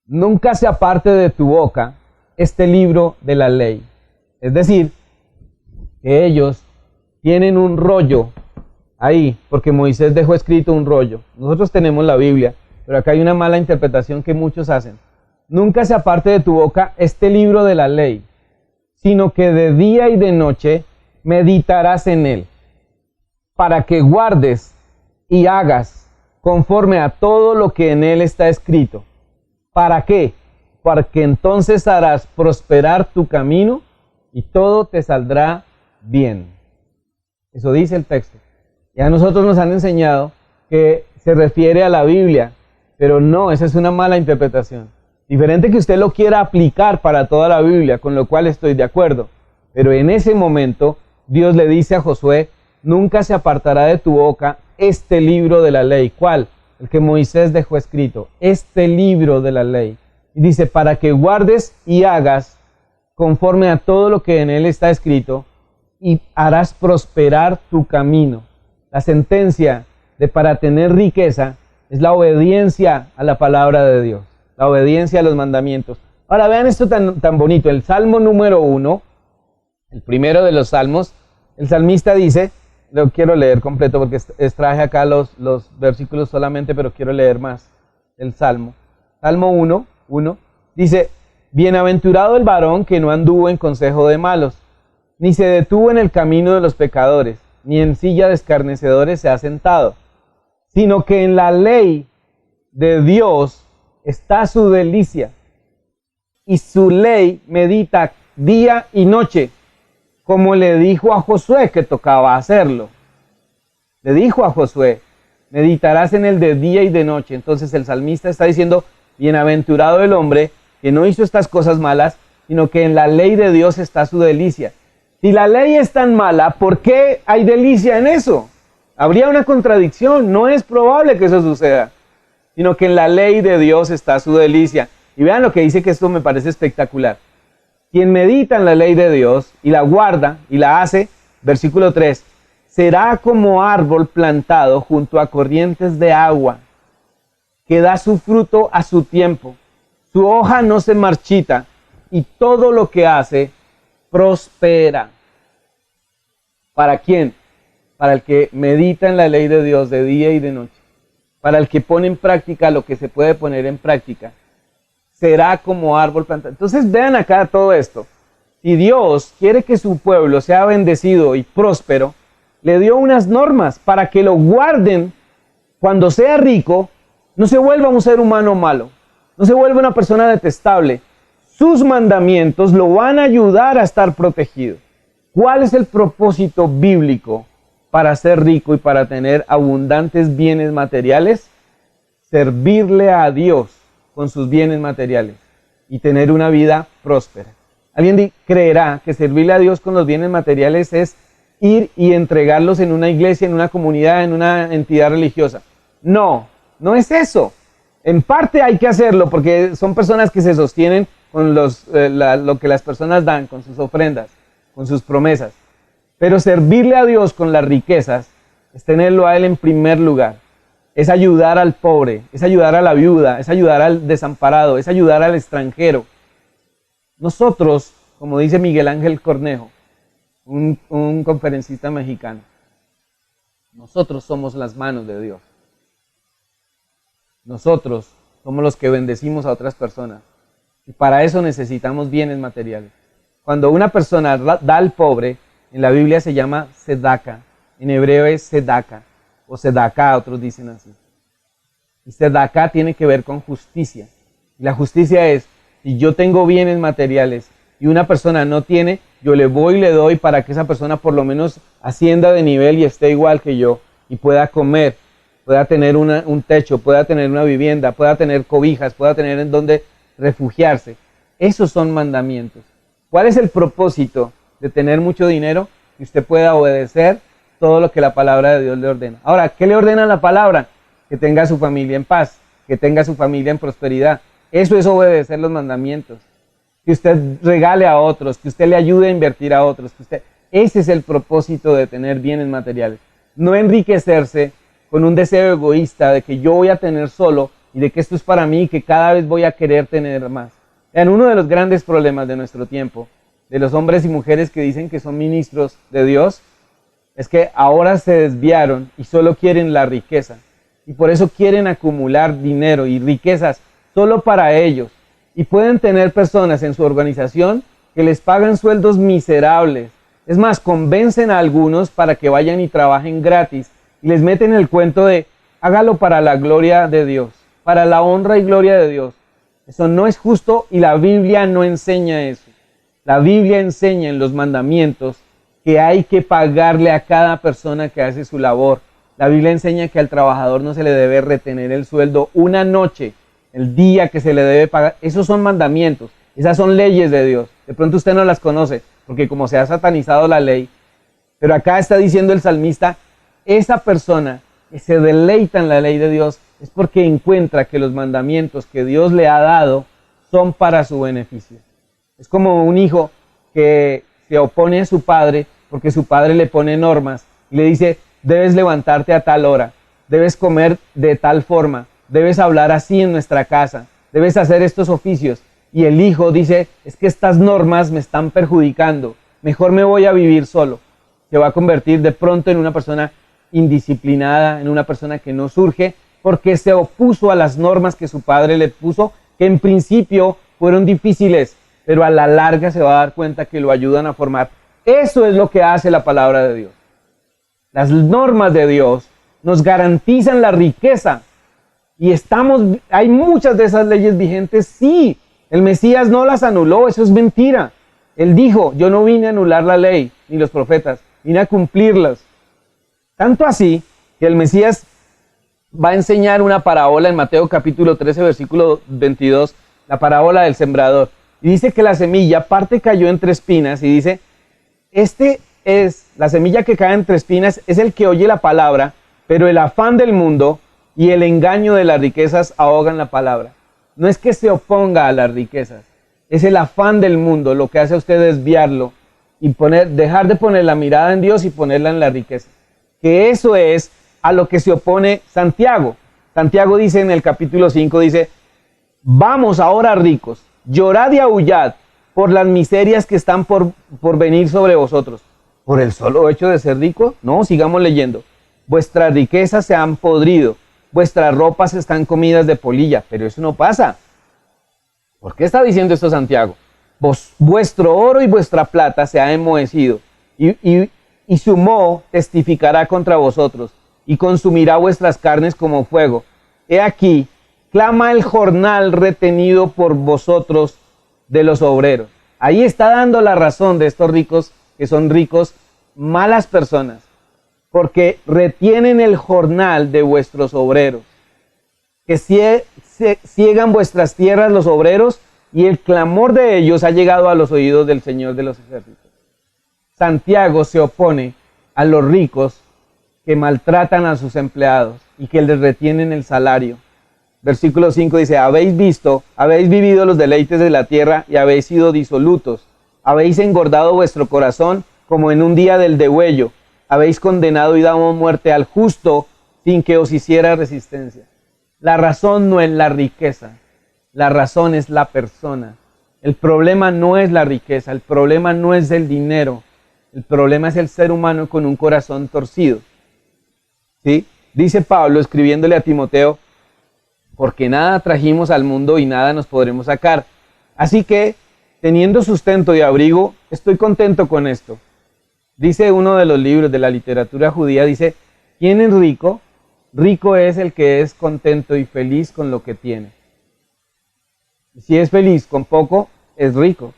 Nunca se aparte de tu boca este libro de la ley. Es decir, que ellos tienen un rollo ahí, porque Moisés dejó escrito un rollo. Nosotros tenemos la Biblia, pero acá hay una mala interpretación que muchos hacen. Nunca se aparte de tu boca este libro de la ley, sino que de día y de noche meditarás en él, para que guardes y hagas conforme a todo lo que en él está escrito. ¿Para qué? Para que entonces harás prosperar tu camino y todo te saldrá bien. Eso dice el texto. Ya a nosotros nos han enseñado que se refiere a la Biblia, pero no, esa es una mala interpretación. Diferente que usted lo quiera aplicar para toda la Biblia, con lo cual estoy de acuerdo. Pero en ese momento Dios le dice a Josué, nunca se apartará de tu boca este libro de la ley. ¿Cuál? El que Moisés dejó escrito. Este libro de la ley. Y dice, para que guardes y hagas conforme a todo lo que en él está escrito y harás prosperar tu camino. La sentencia de para tener riqueza es la obediencia a la palabra de Dios. La obediencia a los mandamientos. Ahora vean esto tan bonito. El Salmo número 1, el primero de los salmos, el salmista dice, lo quiero leer completo porque extraje acá los versículos solamente, pero quiero leer más el Salmo. Salmo 1, dice, bienaventurado el varón que no anduvo en consejo de malos, ni se detuvo en el camino de los pecadores, ni en silla de escarnecedores se ha sentado, sino que en la ley de Dios está su delicia, y su ley medita día y noche, como le dijo a Josué que tocaba hacerlo. Le dijo a Josué, meditarás en él de día y de noche. Entonces el salmista está diciendo, bienaventurado el hombre que no hizo estas cosas malas, sino que en la ley de Dios está su delicia. Si la ley es tan mala, ¿por qué hay delicia en eso? Habría una contradicción, no es probable que eso suceda, sino que en la ley de Dios está su delicia. Y vean lo que dice, que esto me parece espectacular. Quien medita en la ley de Dios y la guarda y la hace, versículo 3, será como árbol plantado junto a corrientes de agua, que da su fruto a su tiempo, su hoja no se marchita y todo lo que hace prospera. ¿Para quién? Para el que medita en la ley de Dios de día y de noche, para el que pone en práctica lo que se puede poner en práctica. Será como árbol plantado. Entonces vean acá todo esto. Si Dios quiere que su pueblo sea bendecido y próspero, le dio unas normas para que lo guarden cuando sea rico, no se vuelva un ser humano malo, no se vuelva una persona detestable. Sus mandamientos lo van a ayudar a estar protegido. ¿Cuál es el propósito bíblico para ser rico y para tener abundantes bienes materiales? Servirle a Dios con sus bienes materiales y tener una vida próspera. ¿Alguien creerá que servirle a Dios con los bienes materiales es ir y entregarlos en una iglesia, en una comunidad, en una entidad religiosa? No, no es eso. En parte hay que hacerlo porque son personas que se sostienen con lo que las personas dan, con sus ofrendas, con sus promesas. Pero servirle a Dios con las riquezas es tenerlo a Él en primer lugar. Es ayudar al pobre, es ayudar a la viuda, es ayudar al desamparado, es ayudar al extranjero. Nosotros, como dice Miguel Ángel Cornejo, un conferencista mexicano, nosotros somos las manos de Dios. Nosotros somos los que bendecimos a otras personas. Y para eso necesitamos bienes materiales. Cuando una persona da al pobre, en la Biblia se llama sedaka. En hebreo es sedaka. O sedaka, otros dicen así. Y sedaka tiene que ver con justicia. Y la justicia es, si yo tengo bienes materiales y una persona no tiene, yo le voy y le doy para que esa persona por lo menos ascienda de nivel y esté igual que yo y pueda comer, pueda tener un techo, pueda tener una vivienda, pueda tener cobijas, pueda tener en donde refugiarse. Esos son mandamientos. ¿Cuál es el propósito de tener mucho dinero? Que usted pueda obedecer todo lo que la palabra de Dios le ordena. Ahora, ¿qué le ordena la palabra? Que tenga su familia en paz, que tenga su familia en prosperidad. Eso es obedecer los mandamientos. Que usted regale a otros, que usted le ayude a invertir a otros. Ese es el propósito de tener bienes materiales. No enriquecerse con un deseo egoísta de que yo voy a tener solo y de que esto es para mí y que cada vez voy a querer tener más. Vean, uno de los grandes problemas de nuestro tiempo, de los hombres y mujeres que dicen que son ministros de Dios, es que ahora se desviaron y solo quieren la riqueza. Y por eso quieren acumular dinero y riquezas solo para ellos. Y pueden tener personas en su organización que les pagan sueldos miserables. Es más, convencen a algunos para que vayan y trabajen gratis. Y les meten el cuento de, hágalo para la gloria de Dios, para la honra y gloria de Dios. Eso no es justo y la Biblia no enseña eso. La Biblia enseña en los mandamientos que hay que pagarle a cada persona que hace su labor. La Biblia enseña que al trabajador no se le debe retener el sueldo una noche, el día que se le debe pagar. Esos son mandamientos, esas son leyes de Dios. De pronto usted no las conoce, porque como se ha satanizado la ley, pero acá está diciendo el salmista, esa persona que se deleita en la ley de Dios es porque encuentra que los mandamientos que Dios le ha dado son para su beneficio. Es como un hijo que se opone a su padre porque su padre le pone normas y le dice, debes levantarte a tal hora, debes comer de tal forma, debes hablar así en nuestra casa, debes hacer estos oficios. Y el hijo dice, es que estas normas me están perjudicando, mejor me voy a vivir solo. Se va a convertir de pronto en una persona indisciplinada, en una persona que no surge, porque se opuso a las normas que su padre le puso, que en principio fueron difíciles, pero a la larga se va a dar cuenta que lo ayudan a formar. Eso es lo que hace la palabra de Dios. Las normas de Dios nos garantizan la riqueza. Y hay muchas de esas leyes vigentes, sí. El Mesías no las anuló, eso es mentira. Él dijo, yo no vine a anular la ley, ni los profetas, vine a cumplirlas. Tanto así que el Mesías va a enseñar una parábola en Mateo capítulo 13, versículo 22, la parábola del sembrador. Y dice que la semilla, parte cayó entre espinas, y dice, la semilla que cae entre espinas es el que oye la palabra, pero el afán del mundo y el engaño de las riquezas ahogan la palabra. No es que se oponga a las riquezas, es el afán del mundo lo que hace a usted desviarlo y dejar de poner la mirada en Dios y ponerla en la riqueza. Que eso es a lo que se opone Santiago. Santiago dice en el capítulo 5, dice, vamos ahora ricos, llorad y aullad por las miserias que están por venir sobre vosotros. ¿Por el solo hecho de ser rico? No, sigamos leyendo. Vuestras riquezas se han podrido, vuestras ropas están comidas de polilla, pero eso no pasa. ¿Por qué está diciendo esto Santiago? Vuestro oro y vuestra plata se ha enmohecido, y su moho testificará contra vosotros, y consumirá vuestras carnes como fuego. He aquí, clama el jornal retenido por vosotros de los obreros. Ahí está dando la razón de estos ricos que son ricos, malas personas, porque retienen el jornal de vuestros obreros, que ciegan vuestras tierras los obreros, y el clamor de ellos ha llegado a los oídos del Señor de los ejércitos. Santiago se opone a los ricos que maltratan a sus empleados y que les retienen el salario. Versículo 5 dice, habéis vivido los deleites de la tierra y habéis sido disolutos. Habéis engordado vuestro corazón como en un día del degüello. Habéis condenado y dado muerte al justo sin que os hiciera resistencia. La razón no es la riqueza, la razón es la persona. El problema no es la riqueza, el problema no es el dinero, el problema es el ser humano con un corazón torcido. ¿Sí? Dice Pablo escribiéndole a Timoteo, porque nada trajimos al mundo y nada nos podremos sacar. Así que, teniendo sustento y abrigo, estoy contento con esto. Dice uno de los libros de la literatura judía, dice, ¿quién es rico? Rico es el que es contento y feliz con lo que tiene. Y si es feliz con poco, es rico.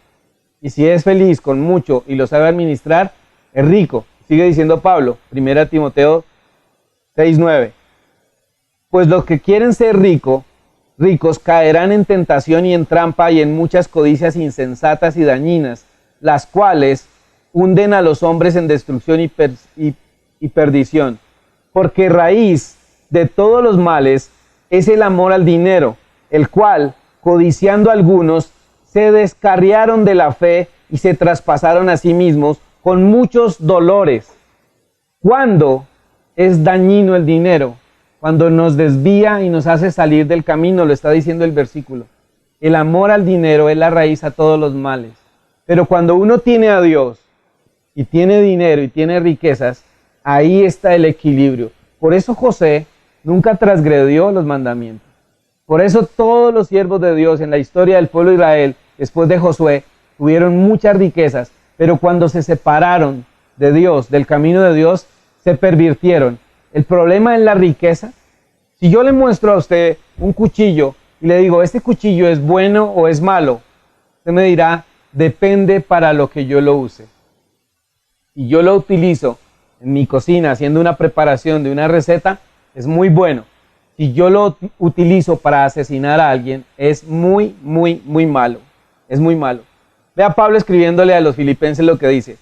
Y si es feliz con mucho y lo sabe administrar, es rico. Sigue diciendo Pablo, 1 Timoteo 6:9. Pues los que quieren ser ricos caerán en tentación y en trampa y en muchas codicias insensatas y dañinas, las cuales hunden a los hombres en destrucción y perdición. Porque raíz de todos los males es el amor al dinero, el cual, codiciando algunos, se descarriaron de la fe y se traspasaron a sí mismos con muchos dolores. ¿Cuándo es dañino el dinero? Cuando nos desvía y nos hace salir del camino, lo está diciendo el versículo. El amor al dinero es la raíz a todos los males. Pero cuando uno tiene a Dios y tiene dinero y tiene riquezas, ahí está el equilibrio. Por eso José nunca transgredió los mandamientos. Por eso todos los siervos de Dios en la historia del pueblo de Israel, después de Josué, tuvieron muchas riquezas, pero cuando se separaron de Dios, del camino de Dios, se pervirtieron. El problema es la riqueza. Si yo le muestro a usted un cuchillo y le digo, ¿este cuchillo es bueno o es malo? Usted me dirá, depende para lo que yo lo use. Si yo lo utilizo en mi cocina haciendo una preparación de una receta, es muy bueno. Si yo lo utilizo para asesinar a alguien, es muy malo. Es muy malo. Vea Pablo escribiéndole a los filipenses lo que dice.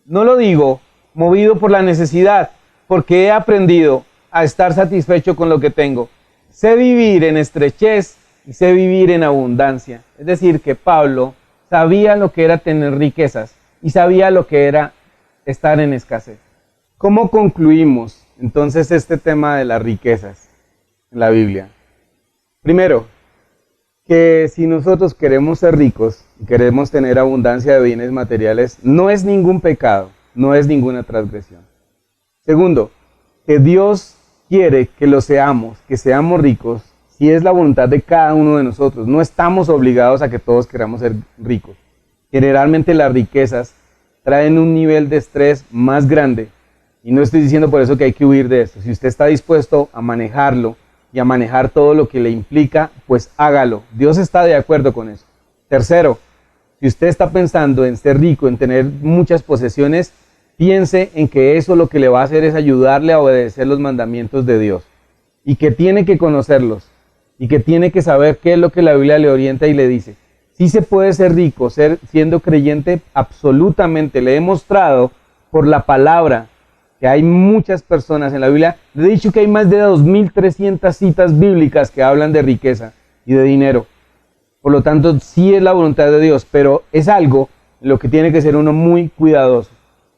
No lo digo movido por la necesidad, porque he aprendido a estar satisfecho con lo que tengo. Sé vivir en estrechez y sé vivir en abundancia. Es decir, que Pablo sabía lo que era tener riquezas y sabía lo que era estar en escasez. ¿Cómo concluimos entonces este tema de las riquezas en la Biblia? Primero, que si nosotros queremos ser ricos y queremos tener abundancia de bienes materiales, no es ningún pecado, no es ninguna transgresión. Segundo, que Dios quiere que lo seamos, que seamos ricos, si es la voluntad de cada uno de nosotros. No estamos obligados a que todos queramos ser ricos. Generalmente las riquezas traen un nivel de estrés más grande. Y no estoy diciendo por eso que hay que huir de esto. Si usted está dispuesto a manejarlo y a manejar todo lo que le implica, pues hágalo. Dios está de acuerdo con eso. Tercero, si usted está pensando en ser rico, en tener muchas posesiones, piense en que eso lo que le va a hacer es ayudarle a obedecer los mandamientos de Dios. Y que tiene que conocerlos. Y que tiene que saber qué es lo que la Biblia le orienta y le dice. Sí se puede ser rico, siendo creyente, absolutamente. Le he mostrado por la palabra que hay muchas personas en la Biblia. Le he dicho que hay más de 2.300 citas bíblicas que hablan de riqueza y de dinero. Por lo tanto, sí es la voluntad de Dios, pero es algo en lo que tiene que ser uno muy cuidadoso.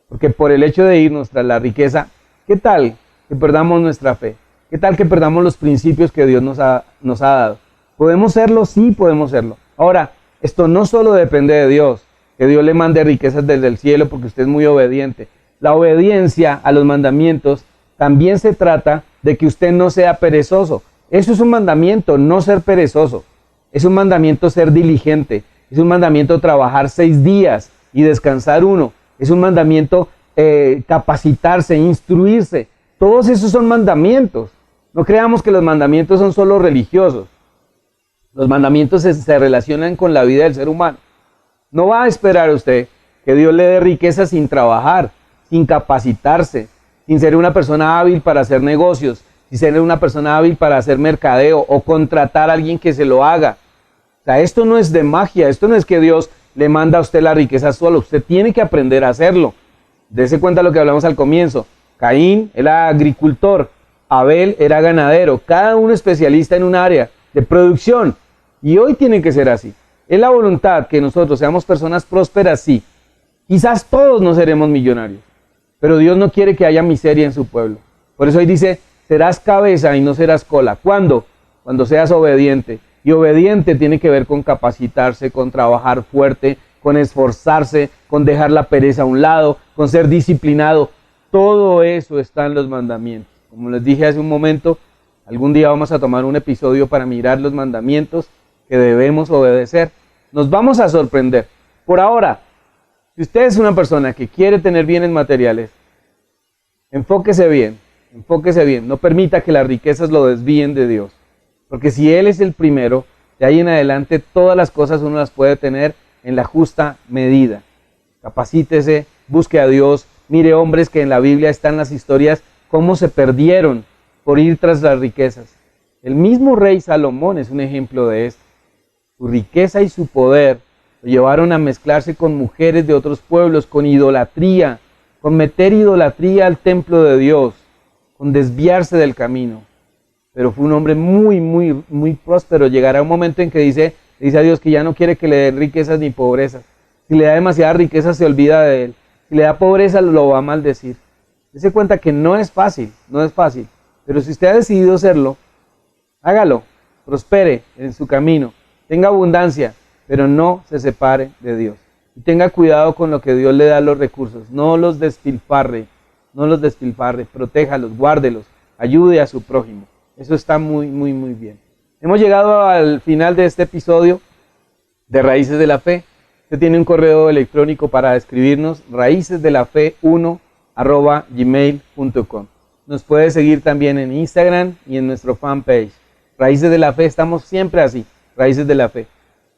Porque por el hecho de irnos tras la riqueza, ¿qué tal que perdamos nuestra fe? ¿Qué tal que perdamos los principios que Dios nos ha dado? ¿Podemos serlo? Sí, podemos serlo. Ahora, esto no solo depende de Dios, que Dios le mande riquezas desde el cielo porque usted es muy obediente. La obediencia a los mandamientos también se trata de que usted no sea perezoso. Eso es un mandamiento, no ser perezoso. Es un mandamiento ser diligente. Es un mandamiento trabajar 6 días y descansar 1. Es un mandamiento capacitarse, instruirse. Todos esos son mandamientos. No creamos que los mandamientos son solo religiosos. Los mandamientos se relacionan con la vida del ser humano. No va a esperar usted que Dios le dé riqueza sin trabajar, sin capacitarse, sin ser una persona hábil para hacer negocios, sin ser una persona hábil para hacer mercadeo o contratar a alguien que se lo haga. O sea, esto no es de magia, esto no es que Dios le manda a usted la riqueza solo, usted tiene que aprender a hacerlo. Dese cuenta lo que hablamos al comienzo. Caín era agricultor, Abel era ganadero, cada uno especialista en un área de producción. Y hoy tiene que ser así. Es la voluntad que nosotros seamos personas prósperas, sí. Quizás todos no seremos millonarios, pero Dios no quiere que haya miseria en su pueblo. Por eso hoy dice, serás cabeza y no serás cola. ¿Cuándo? Cuando seas obediente. Y obediente tiene que ver con capacitarse, con trabajar fuerte, con esforzarse, con dejar la pereza a un lado, con ser disciplinado. Todo eso está en los mandamientos. Como les dije hace un momento, algún día vamos a tomar un episodio para mirar los mandamientos que debemos obedecer. Nos vamos a sorprender. Por ahora, si usted es una persona que quiere tener bienes materiales, enfóquese bien, no permita que las riquezas lo desvíen de Dios. Porque si Él es el primero, de ahí en adelante todas las cosas uno las puede tener en la justa medida. Capacítese, busque a Dios, mire hombres que en la Biblia están las historias, cómo se perdieron por ir tras las riquezas. El mismo rey Salomón es un ejemplo de esto. Su riqueza y su poder lo llevaron a mezclarse con mujeres de otros pueblos, con idolatría, con meter idolatría al templo de Dios, con desviarse del camino. Pero fue un hombre muy próspero. Llegará un momento en que dice a Dios que ya no quiere que le dé riquezas ni pobrezas. Si le da demasiada riqueza se olvida de Él. Si le da pobreza lo va a maldecir. Dese cuenta que no es fácil. Pero si usted ha decidido hacerlo, hágalo, prospere en su camino, tenga abundancia, pero no se separe de Dios. Y tenga cuidado con lo que Dios le da los recursos. No los despilfarre, protéjalos, guárdelos, ayude a su prójimo. Eso está muy bien. Hemos llegado al final de este episodio de Raíces de la Fe. Usted tiene un correo electrónico para escribirnos, raicesdelafe1@gmail.com. Nos puede seguir también en Instagram y en nuestro fanpage. Raíces de la Fe, estamos siempre así, Raíces de la Fe.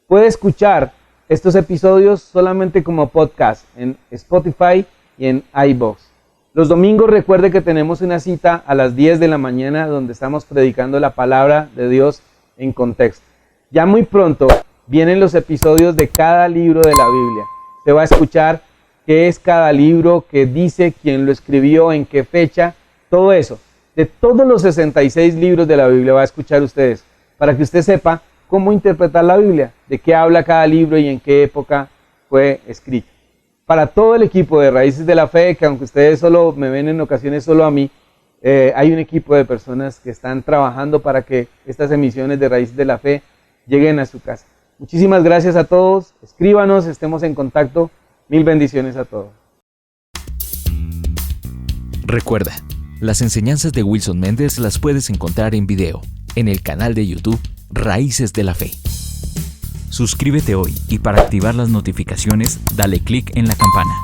Puede escuchar estos episodios solamente como podcast en Spotify y en iVoox. Los domingos recuerde que tenemos una cita a las 10 de la mañana donde estamos predicando la palabra de Dios en contexto. Ya muy pronto vienen los episodios de cada libro de la Biblia. Se va a escuchar qué es cada libro, qué dice, quién lo escribió, en qué fecha, todo eso. De todos los 66 libros de la Biblia va a escuchar ustedes, para que usted sepa cómo interpretar la Biblia, de qué habla cada libro y en qué época fue escrito. Para todo el equipo de Raíces de la Fe, que aunque ustedes solo me ven en ocasiones solo a mí, hay un equipo de personas que están trabajando para que estas emisiones de Raíces de la Fe lleguen a su casa. Muchísimas gracias a todos, escríbanos, estemos en contacto, mil bendiciones a todos. Recuerda, las enseñanzas de Wilson Méndez las puedes encontrar en video, en el canal de YouTube Raíces de la Fe. Suscríbete hoy y para activar las notificaciones, dale clic en la campana.